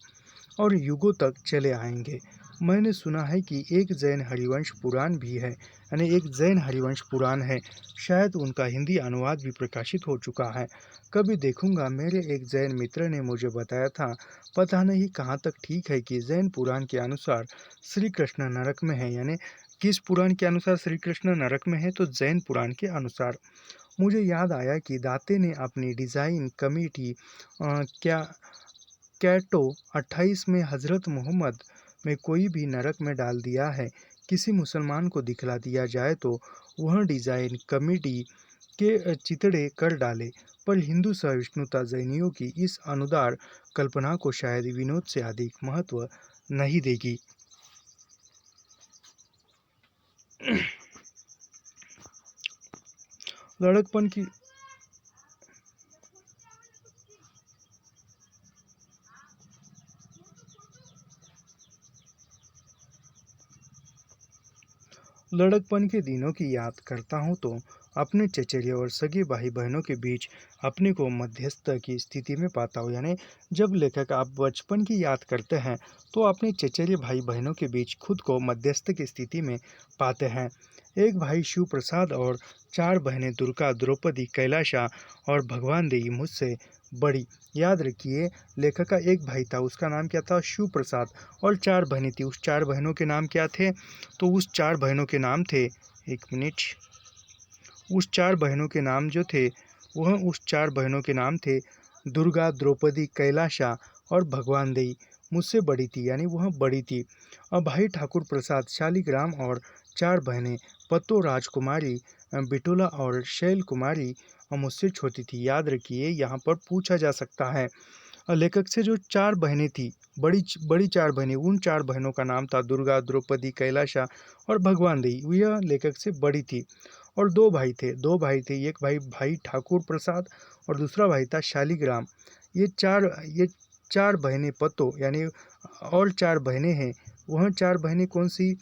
और युगों तक चले आएंगे। मैंने सुना है कि एक जैन हरिवंश पुराण भी है। यानी एक जैन हरिवंश पुराण है। शायद उनका हिंदी अनुवाद भी प्रकाशित हो चुका है। कभी देखूंगा। मेरे एक जैन मित्र ने मुझे बताया था। पता नहीं कहाँ तक ठीक है कि जैन पुराण के अनुसार श्री कृष्ण नरक में है। यानी किस पुराण के अनुसार श्री कृष्ण नरक में है? तो जैन पुराण के अनुसार। मुझे याद आया कि दाते ने अपनी डिज़ाइन कमेटी क्या कैटो 28 में हज़रत मोहम्मद में कोई भी नरक में डाल दिया है, किसी मुसलमान को दिखला दिया जाए तो वह डिज़ाइन कमेटी के चितड़े कर डाले। पर हिंदू सहिष्णुता जैनियों की इस अनुदार कल्पना को शायद विनोद से अधिक महत्व नहीं देगी। लड़कपन की लड़कपन के दिनों की याद करता हूँ तो अपने चचेरे और सगे भाई बहनों के बीच अपने को मध्यस्थ की स्थिति में पाता हूँ। यानी जब लेखक आप बचपन की याद करते हैं तो अपने चचेरे भाई बहनों के बीच खुद को मध्यस्थ की स्थिति में पाते हैं। एक भाई शिव प्रसाद और चार बहनें दुर्गा, द्रौपदी, कैलाशा और भगवान देवी मुझसे बड़ी। याद रखिए, लेखक का एक भाई था, उसका नाम क्या था? शिव प्रसाद। और चार बहनें थी, उस चार बहनों के नाम क्या थे? तो उस चार बहनों के नाम थे, एक मिनट, उस चार बहनों के नाम जो थे, वह उस चार बहनों के नाम थे दुर्गा, द्रौपदी, कैलाशा और भगवान देई। मुझसे बड़ी थी, यानी वह बड़ी थी। और भाई ठाकुर प्रसाद, शालिग्राम और चार बहनें पत्तो, राजकुमारी, बिटोला और शैल कुमारी मुझसे छोटी थी। याद रखिए, यहाँ पर पूछा जा सकता है लेखक से जो चार बहनें थी, बड़ी बड़ी चार बहनें, उन चार बहनों का नाम था दुर्गा, द्रौपदी, कैलाशा और भगवान देई। यह लेखक से बड़ी थी। और दो भाई थे, एक भाई भाई ठाकुर प्रसाद और दूसरा भाई था शालिग्राम। ये चार बहनें पत्तो, यानी और चार बहनें हैं। वह चार बहनें कौन सी?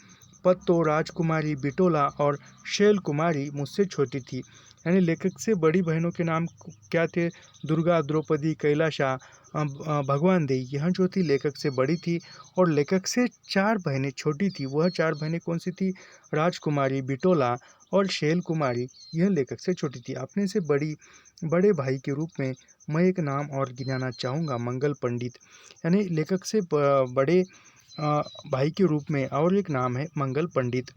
पत्तो, राजकुमारी, बिटोला और शैल कुमारी मुझसे छोटी थी। यानी लेखक से बड़ी बहनों के नाम क्या थे? दुर्गा, द्रौपदी, कैलाशा, भगवान देई। यह जो थी लेखक से बड़ी थी। और लेखक से चार बहनें छोटी थी। वह चार बहनें कौन सी थी? राजकुमारी, बिटोला और शैल कुमारी। यह लेखक से छोटी थी। अपने से बड़े भाई के रूप में मैं एक नाम और गिनाना चाहूँगा, मंगल पंडित। यानी लेखक से बड़े भाई के रूप में और एक नाम है मंगल पंडित।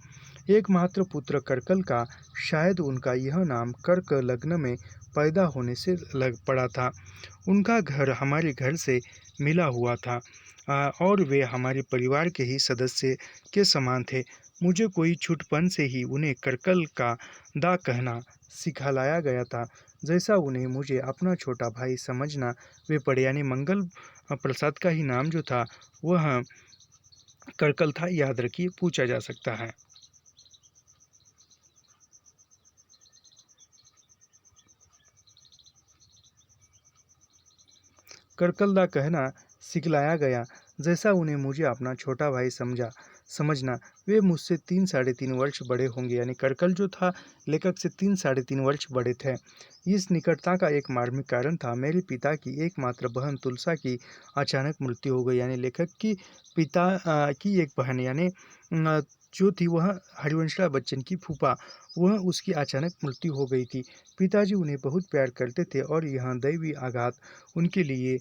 एकमात्र पुत्र करकल का, शायद उनका यह नाम कर्क लग्न में पैदा होने से लग पड़ा था। उनका घर हमारे घर से मिला हुआ था और वे हमारे परिवार के ही सदस्य के समान थे। मुझे कोई छुटपन से ही उन्हें करकल का दा कहना सिखलाया गया था, जैसा उन्हें मुझे अपना छोटा भाई समझना वे पड़े। यानी मंगल प्रसाद का ही नाम जो था वह करकल था। याद रखिए, पूछा जा सकता है। करकलदा कहना सिखलाया गया, जैसा उन्हें मुझे अपना छोटा भाई समझना। वे मुझसे 3 साढ़े 3 वर्ष बड़े होंगे। यानी करकल जो था लेखक से 3 साढ़े 3 वर्ष बड़े थे। इस निकटता का एक मार्मिक कारण था, मेरे पिता की एकमात्र बहन तुलसा की अचानक मृत्यु हो गई। यानी लेखक की पिता की एक बहन, यानी जो थी वह हरिवंशराय बच्चन की फूफा, वह उसकी अचानक मृत्यु हो गई थी। पिताजी उन्हें बहुत प्यार करते थे और यह दैवी आघात उनके लिए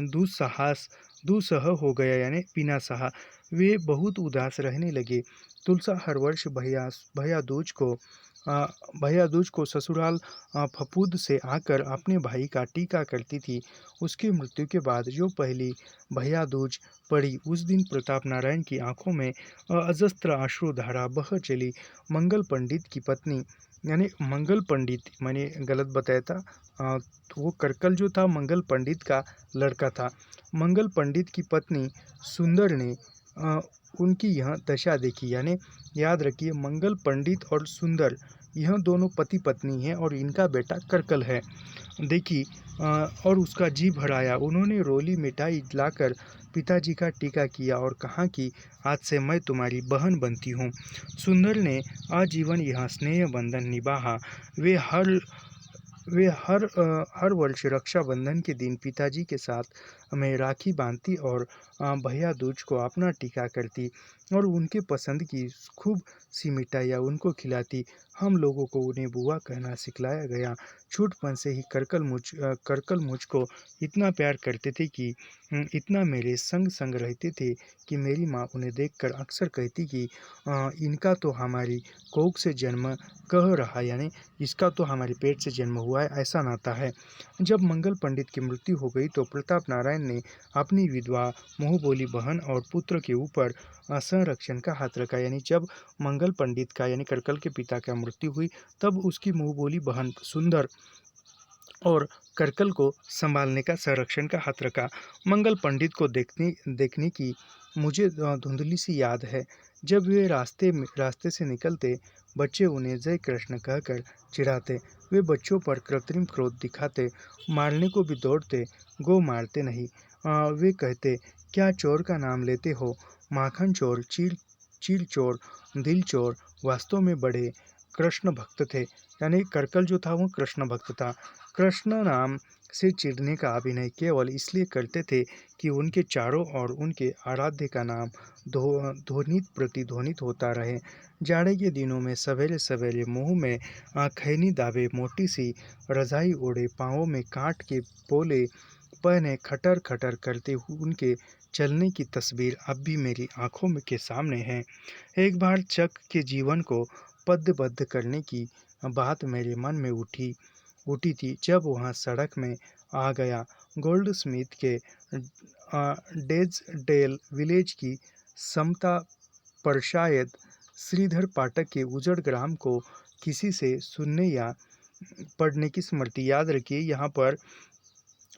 दुस्साहस दुस्सह हो गया, यानी बिना सहा। वे बहुत उदास रहने लगे। तुलसा हर वर्ष भैया दूज को अ, भैया दूज को ससुराल फफूंद से आकर अपने भाई का टीका करती थी। उसकी मृत्यु के बाद जो पहली भैया दूज पड़ी, उस दिन प्रताप नारायण की आंखों में अजस्त्र आश्रुधारा बह चली। मंगल पंडित की पत्नी, यानी मंगल पंडित, मैंने गलत बताया था। तो वो करकल जो था मंगल पंडित का लड़का था। मंगल पंडित की पत्नी सुंदर ने अ, उनकी यह दशा देखी, यानी याद रखिए मंगल पंडित और सुंदर यह दोनों पति पत्नी हैं और इनका बेटा करकल है। देखी और उसका जी भराया। उन्होंने रोली मिठाई लाकर पिताजी का टीका किया और कहा कि आज से मैं तुम्हारी बहन बनती हूँ। सुंदर ने आजीवन यह स्नेह बंधन निभाया। वे हर हर वर्ष रक्षाबंधन के दिन पिताजी के साथ में राखी बांधती और भैया दूज को अपना टीका करती और उनके पसंद की खूब सी मिठाइयाँ उनको खिलाती। हम लोगों को उन्हें बुआ कहना सिखलाया गया। छूटपन से ही करकल मुझको इतना प्यार करते थे कि इतना मेरे संग संग रहते थे कि मेरी माँ उन्हें देखकर अक्सर कहती कि इनका तो हमारी कोख से जन्म कह रहा, यानी इसका तो हमारे पेट से जन्म हुआ है, ऐसा नाता है। जब मंगल पंडित की मृत्यु हो गई तो प्रताप नारायण ने अपनी विधवा मुँहबोली बहन और पुत्र के ऊपर संरक्षण का हाथ रखा। यानी जब मंगल पंडित का, यानी करकल के पिता का मृत्यु हुई, तब उसकी मुँहबोली बहन सुंदर और करकल को संभालने का, संरक्षण का हाथ रखा। मंगल पंडित को देखने देखने की मुझे धुंधली सी याद है। जब वे रास्ते से निकलते, बच्चे उन्हें जय कृष्ण कहकर चिढ़ाते। वे बच्चों पर कृत्रिम क्रोध दिखाते, मारने को भी दौड़ते, गो मारते नहीं। वे कहते, क्या चोर का नाम लेते हो, माखन चोर, चील चील चोर, दिल चोर। वास्तव में बड़े कृष्ण भक्त थे, यानी करकल जो था वो कृष्ण भक्त था। कृष्ण नाम से चिढ़ने का अभिनय केवल इसलिए करते थे कि उनके चारों ओर उनके आराध्य का नाम ध्वनित प्रतिध्वनित होता रहे। जाड़े के दिनों में सवेरे सवेरे मुंह में खैनी दाबे, मोटी सी रजाई ओढ़े, पाँवों में काठ के पोले पहने खटर खटर करते हुए उनके चलने की तस्वीर अब भी मेरी आंखों में के सामने है। एक बार चक के जीवन को पद्यबद्ध करने की बात मेरे मन में उठी उठी थी जब वहाँ सड़क में आ गया। गोल्ड स्मिथ के डेज़डेल विलेज की समता पर शायद श्रीधर पाठक के उजड़ ग्राम को किसी से सुनने या पढ़ने की स्मृति। याद रखिए, यहाँ पर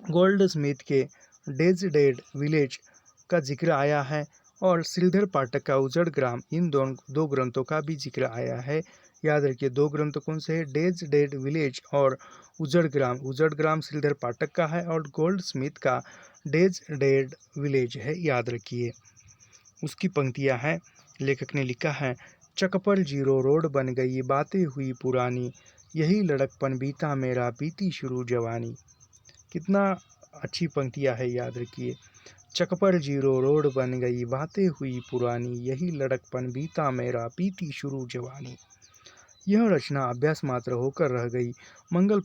गोल्ड स्मिथ के डेज़डेल विलेज का जिक्र आया है और श्रीधर पाठक का उजड़ ग्राम, इन दो ग्रंथों का भी जिक्र आया है। याद रखिए, दो ग्रंथ कौन से हैं, डेज़डेल विलेज और उजड़ ग्राम। उजड़ ग्राम श्रीधर पाठक का है और गोल्ड स्मिथ का डेज़डेल विलेज है, याद रखिए। उसकी पंक्तियां हैं, लेखक ने लिखा है, चक पर जीरो रोड बन गई, बातें हुई पुरानी, यही लड़कपन बीता मेरा, बीती शुरू जवानी। कितना अच्छी पंक्तियां है, याद रखिए। चक पर जीरो रोड बन गई, बातें हुई पुरानी, यही लड़कपन बीता मेरा, बीती शुरू जवानी। यह रचना अभ्यास मात्र होकर रह गई। मंगल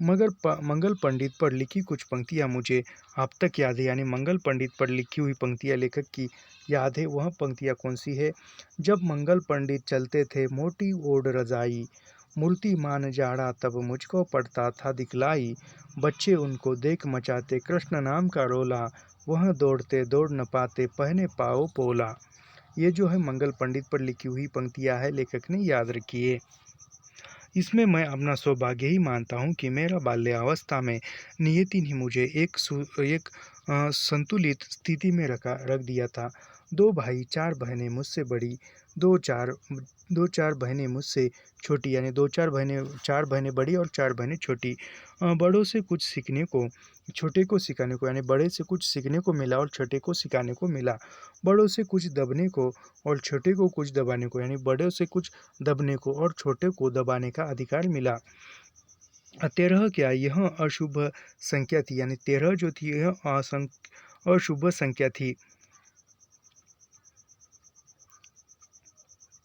मंगल पंडित पर लिखी कुछ पंक्तियाँ मुझे अब तक याद है, यानी मंगल पंडित पर लिखी हुई पंक्तियाँ लेखक की याद है। वह पंक्तियाँ कौन सी है, जब मंगल पंडित चलते थे मोटी ओढ़ रजाई, मूर्तिमान जाड़ा तब मुझको पड़ता था दिखलाई, बच्चे उनको देख मचाते कृष्ण नाम का रोला, वह दौड़ते दौड़ न पाते पहने पाओ पोला। ये जो है मंगल पंडित पर लिखी हुई पंक्तियाँ है, लेखक ने याद रखी है। इसमें मैं अपना सौभाग्य ही मानता हूँ कि मेरा बाल्यावस्था में नियति ने मुझे एक संतुलित स्थिति में रख दिया था। दो भाई चार बहनें मुझसे बड़ी, दो चार दो चार बहनें मुझसे छोटी, यानी चार बहनें बड़ी और चार बहनें छोटी। बड़ों से कुछ सीखने को, छोटे को सिखाने को, यानी बड़े से कुछ सीखने को मिला और छोटे को सिखाने को मिला। बड़ों से कुछ दबने को और छोटे को कुछ दबाने को, यानी बड़ों से कुछ दबने को और छोटे को दबाने का अधिकार मिला। 13 क्या यह अशुभ संख्या थी, यानी 13 जो थी यह अशुभ संख्या थी।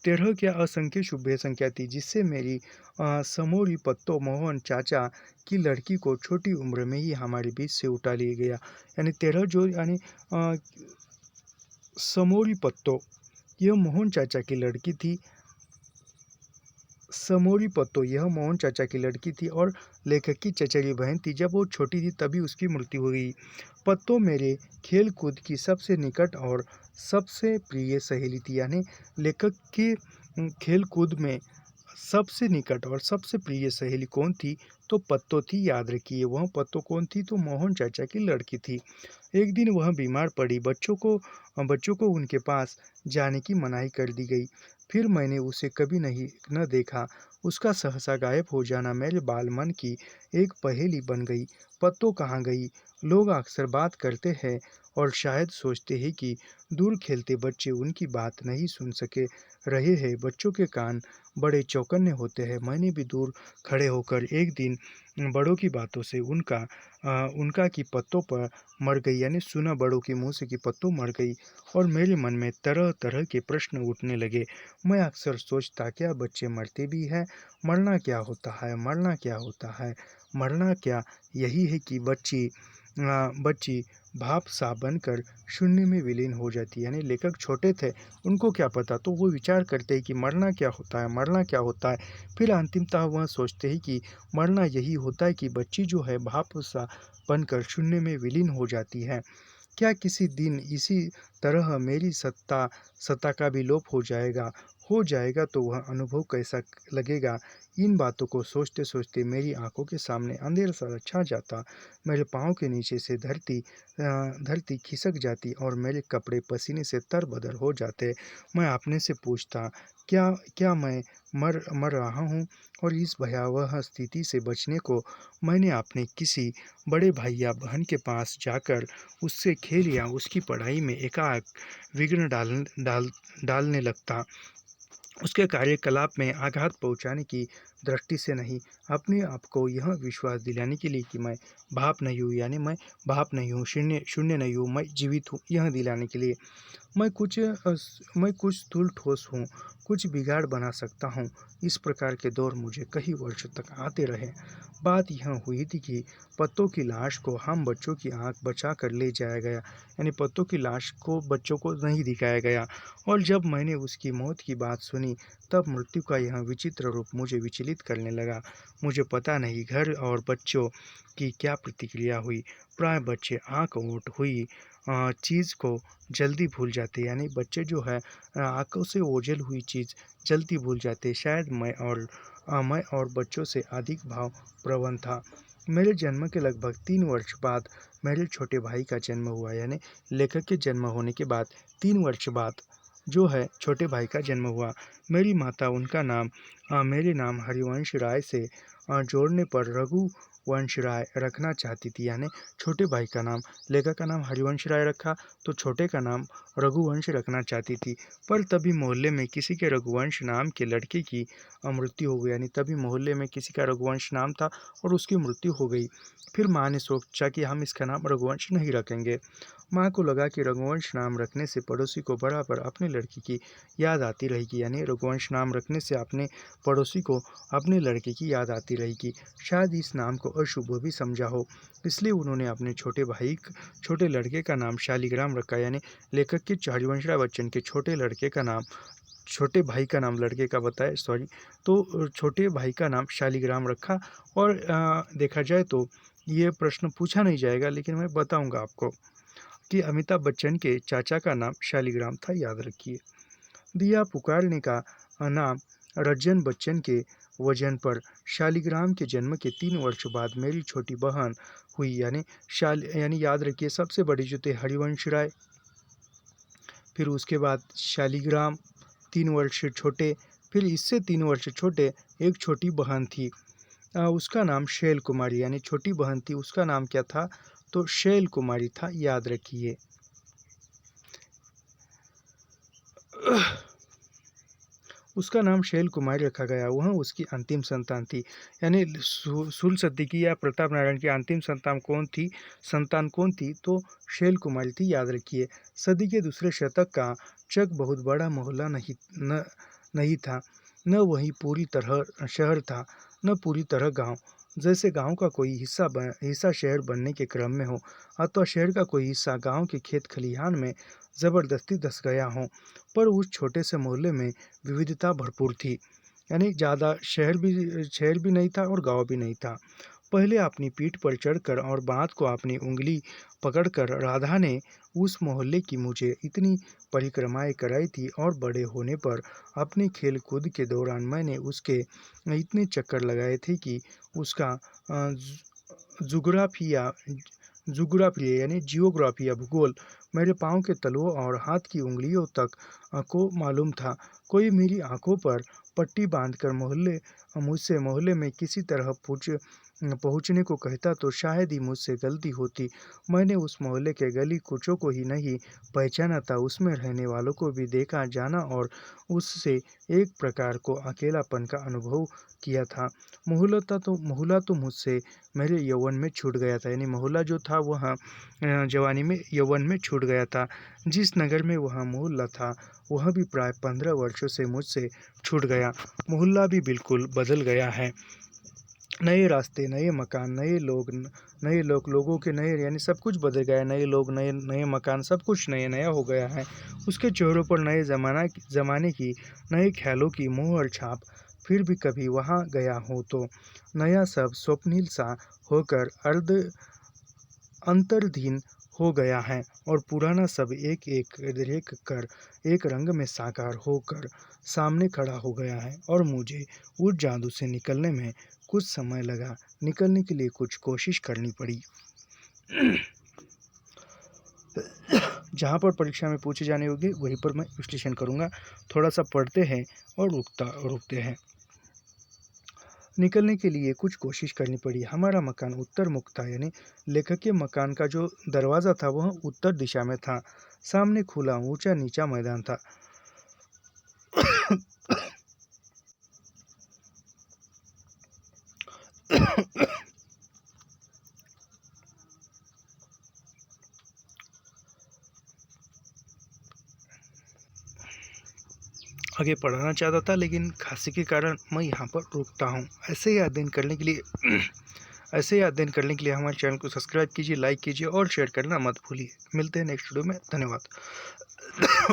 13 क्या असंख्य शुभ संख्या थी, जिससे मेरी समोरी पत्तो मोहन चाचा की लड़की को छोटी उम्र में ही हमारे बीच से उठा लिया गया। यानी 13 जो, यानी समोरी पत्तो, यह मोहन चाचा की लड़की थी। समोरी पत्तो यह मोहन चाचा की लड़की थी और लेखक की चचेरी बहन थी। जब वो छोटी थी तभी उसकी मृत्यु हो गई। पत्तो मेरे खेल कूद की सबसे निकट और सबसे प्रिय सहेली थी। यानी लेखक के खेल कूद में सबसे निकट और सबसे प्रिय सहेली कौन थी? तो पत्तो थी। याद रखिए, वह पत्तो कौन थी? तो मोहन चाचा की लड़की थी। एक दिन वह बीमार पड़ी। बच्चों को उनके पास जाने की मनाही कर दी गई। फिर मैंने उसे कभी नहीं न देखा। उसका सहसा गायब हो जाना मेरे बाल मन की एक पहेली बन गई। पत्तो कहाँ गई? लोग अक्सर बात करते हैं और शायद सोचते हैं कि दूर खेलते बच्चे उनकी बात नहीं सुन सके रहे हैं। बच्चों के कान बड़े चौकन्ने होते हैं। मैंने भी दूर खड़े होकर एक दिन बड़ों की बातों से उनका कि पत्तों पर मर गई, यानी सुना बड़ों के मुंह से कि पत्तों मर गई, और मेरे मन में तरह तरह के प्रश्न उठने लगे। मैं अक्सर सोचता, क्या बच्चे मरते भी हैं? मरना क्या होता है? मरना क्या होता है? मरना क्या यही है कि बच्ची भाप सा बनकर शून्य में विलीन हो जाती है। यानी लेखक छोटे थे, उनको क्या पता, तो वो विचार करते हैं कि मरना क्या होता है, मरना क्या होता है। फिर अंतिमतः वह सोचते हैं कि मरना यही होता है कि बच्ची जो है भाप सा बनकर शून्य में विलीन हो जाती है। क्या किसी दिन इसी तरह मेरी सत्ता का भी लोप हो जाएगा तो वह अनुभव कैसा लगेगा? इन बातों को सोचते सोचते मेरी आंखों के सामने अंधेरा सा छा जाता। मेरे पाँव के नीचे से धरती खिसक जाती और मेरे कपड़े पसीने से तरबतर हो जाते। मैं अपने से पूछता, क्या क्या मैं मर मर रहा हूँ? और इस भयावह स्थिति से बचने को मैंने अपने किसी बड़े भाई या बहन के पास जाकर उससे खेल या उसकी पढ़ाई में एकाएक विघ्न डालने लगता। उसके कार्यकलाप में आघात पहुंचाने की दृष्टि से नहीं, अपने आप को यह विश्वास दिलाने के लिए कि मैं भाप नहीं हूँ, यानी मैं भाप नहीं हूँ, शून्य शून्य नहीं हूँ, मैं जीवित हूँ, यह दिलाने के लिए मैं कुछ स्थूल ठोस हूँ, कुछ बिगाड़ बना सकता हूँ। इस प्रकार के दौर मुझे कई वर्ष तक आते रहे। बात यह हुई थी कि पत्तों की लाश को हम बच्चों की आंख बचा कर ले जाया गया, यानी पत्तों की लाश को बच्चों को नहीं दिखाया गया। और जब मैंने उसकी मौत की बात सुनी, तब मृत्यु का यह विचित्र रूप मुझे विचलित करने लगा। मुझे पता नहीं घर और बच्चों की क्या प्रतिक्रिया हुई। प्राय बच्चे आंख ओट हुई चीज़ को जल्दी भूल जाते, यानी बच्चे जो है आंखों से ओझल हुई चीज़ जल्दी भूल जाते। शायद मैं और बच्चों से अधिक भाव प्रवण था। मेरे जन्म के लगभग 3 वर्ष बाद मेरे छोटे भाई का जन्म हुआ, यानी लेखक के जन्म होने के बाद 3 वर्ष बाद जो है छोटे भाई का जन्म हुआ। मेरी माता उनका नाम मेरे नाम हरिवंश राय से जोड़ने पर रघुवंश राय रखना चाहती थी। यानी छोटे भाई का नाम, लेखक का नाम हरिवंश राय रखा, तो छोटे का नाम रघुवंश रखना चाहती थी। पर तभी मोहल्ले में किसी के रघुवंश नाम के लड़के की मृत्यु हो गई, यानी तभी मोहल्ले में किसी का रघुवंश नाम था और उसकी मृत्यु हो गई। फिर माँ ने सोचा कि हम इसका नाम रघुवंश नहीं रखेंगे। माँ को लगा कि रघुवंश नाम रखने से पड़ोसी को बराबर अपनी लड़की की याद आती रहेगी, यानी रघुवंश नाम रखने से अपने पड़ोसी को अपने लड़के की याद आती रहेगी। शायद इस नाम को अशुभ भी समझा हो, इसलिए उन्होंने अपने छोटे लड़के का नाम शालिग्राम रखा। यानी लेखक के हरिवंशराय बच्चन के छोटे भाई का नाम लड़के का बताया, सॉरी, तो छोटे भाई का नाम शालिग्राम रखा। और देखा जाए तो ये प्रश्न पूछा नहीं जाएगा, लेकिन मैं बताऊंगा आपको कि अमिताभ बच्चन के चाचा का नाम शालिग्राम था, याद रखिए। दिया पुकारने का नाम रज्जन बच्चन के वजन पर शालिग्राम के जन्म के 3 वर्ष बाद मेरी छोटी बहन हुई, यानी याद रखिए, सबसे बड़ी जो थे हरिवंश राय, फिर उसके बाद शालिग्राम 3 वर्ष छोटे, फिर इससे 3 वर्ष छोटे एक छोटी बहन थी, उसका नाम शैल कुमारी, यानी छोटी बहन थी, उसका नाम क्या था? तो शैल कुमारी था, याद रखिए। उसका नाम शैल कुमारी रखा गया। वह उसकी अंतिम संतान थी, यानी सूल सिद्दीकी या प्रताप नारायण की अंतिम संतान कौन थी? तो शैल कुमारी थी, याद रखिए। सदी के दूसरे शतक का चक बहुत बड़ा मोहल्ला नहीं था, न वही पूरी तरह शहर था, न पूरी तरह गांव। जैसे गांव का कोई हिस्सा शहर बनने के क्रम में हो, अथवा शहर का कोई हिस्सा गांव के खेत खलिहान में ज़बरदस्ती धँस गया हूँ। पर उस छोटे से मोहल्ले में विविधता भरपूर थी, यानी ज़्यादा शहर भी नहीं था और गाँव भी नहीं था। पहले अपनी पीठ पर चढ़कर और बाँध को अपनी उँगली पकड़कर राधा ने उस मोहल्ले की मुझे इतनी परिक्रमाएँ कराई थी, और बड़े होने पर अपने खेल-कूद के दौरान मैंने उसके इतने चक्कर लगाए थे कि उसका जुग्राफिया जुग्राफिया यानी जियोग्राफिया भूगोल मेरे पाँव के तलुओं और हाथ की उँगलियों तक को मालूम था। कोई मेरी आँखों पर पट्टी बाँधकर मुझसे मोहल्ले में किसी तरह पहुँचने को कहता तो शायद ही मुझसे गलती होती। मैंने उस मोहल्ले के गली-कूचों को ही नहीं पहचाना था, उसमें रहने वालों को भी देखा, जाना और उससे एक प्रकार को अकेलापन का अनुभव किया था। मोहल्ला तो मुझसे मेरे यौवन में छूट गया था, यानी मोहल्ला जो था वह जवानी में यौवन में छूट गया था। जिस नगर में वह मोहल्ला था वह भी प्राय 15 वर्षों से मुझसे छूट गया। मोहल्ला भी बिल्कुल बदल गया है। नए रास्ते, नए मकान, नए लोग, लोगों के नए, यानी सब कुछ बदल गया है। नए लोग, नए नए मकान, सब कुछ नया हो गया है। उसके चेहरों पर नए ज़माने की, नए ख्यालों की मोहर छाप। फिर भी कभी वहाँ गया हूँ तो नया सब स्वप्निल सा होकर अंतर्धीन हो गया है, और पुराना सब एक एक रेख कर एक रंग में साकार होकर सामने खड़ा हो गया है। और मुझे उस जादू से निकलने में कुछ समय लगा। निकलने के लिए कुछ कोशिश करनी पड़ी। जहाँ पर परीक्षा में पूछे जाने होंगे वहीं पर मैं विश्लेषण करूँगा। थोड़ा सा पढ़ते हैं और रुकते हैं। निकलने के लिए कुछ कोशिश करनी पड़ी। हमारा मकान उत्तर मुख था, यानी लेखक के मकान का जो दरवाज़ा था वह उत्तर दिशा में था। सामने खुला ऊंचा नीचा मैदान था। आगे पढ़ना चाहता था, लेकिन खांसी के कारण मैं यहाँ पर रुकता हूँ। ऐसे ही अध्ययन करने के लिए हमारे चैनल को सब्सक्राइब कीजिए, लाइक कीजिए और शेयर करना मत भूलिए। मिलते हैं नेक्स्ट वीडियो में। धन्यवाद।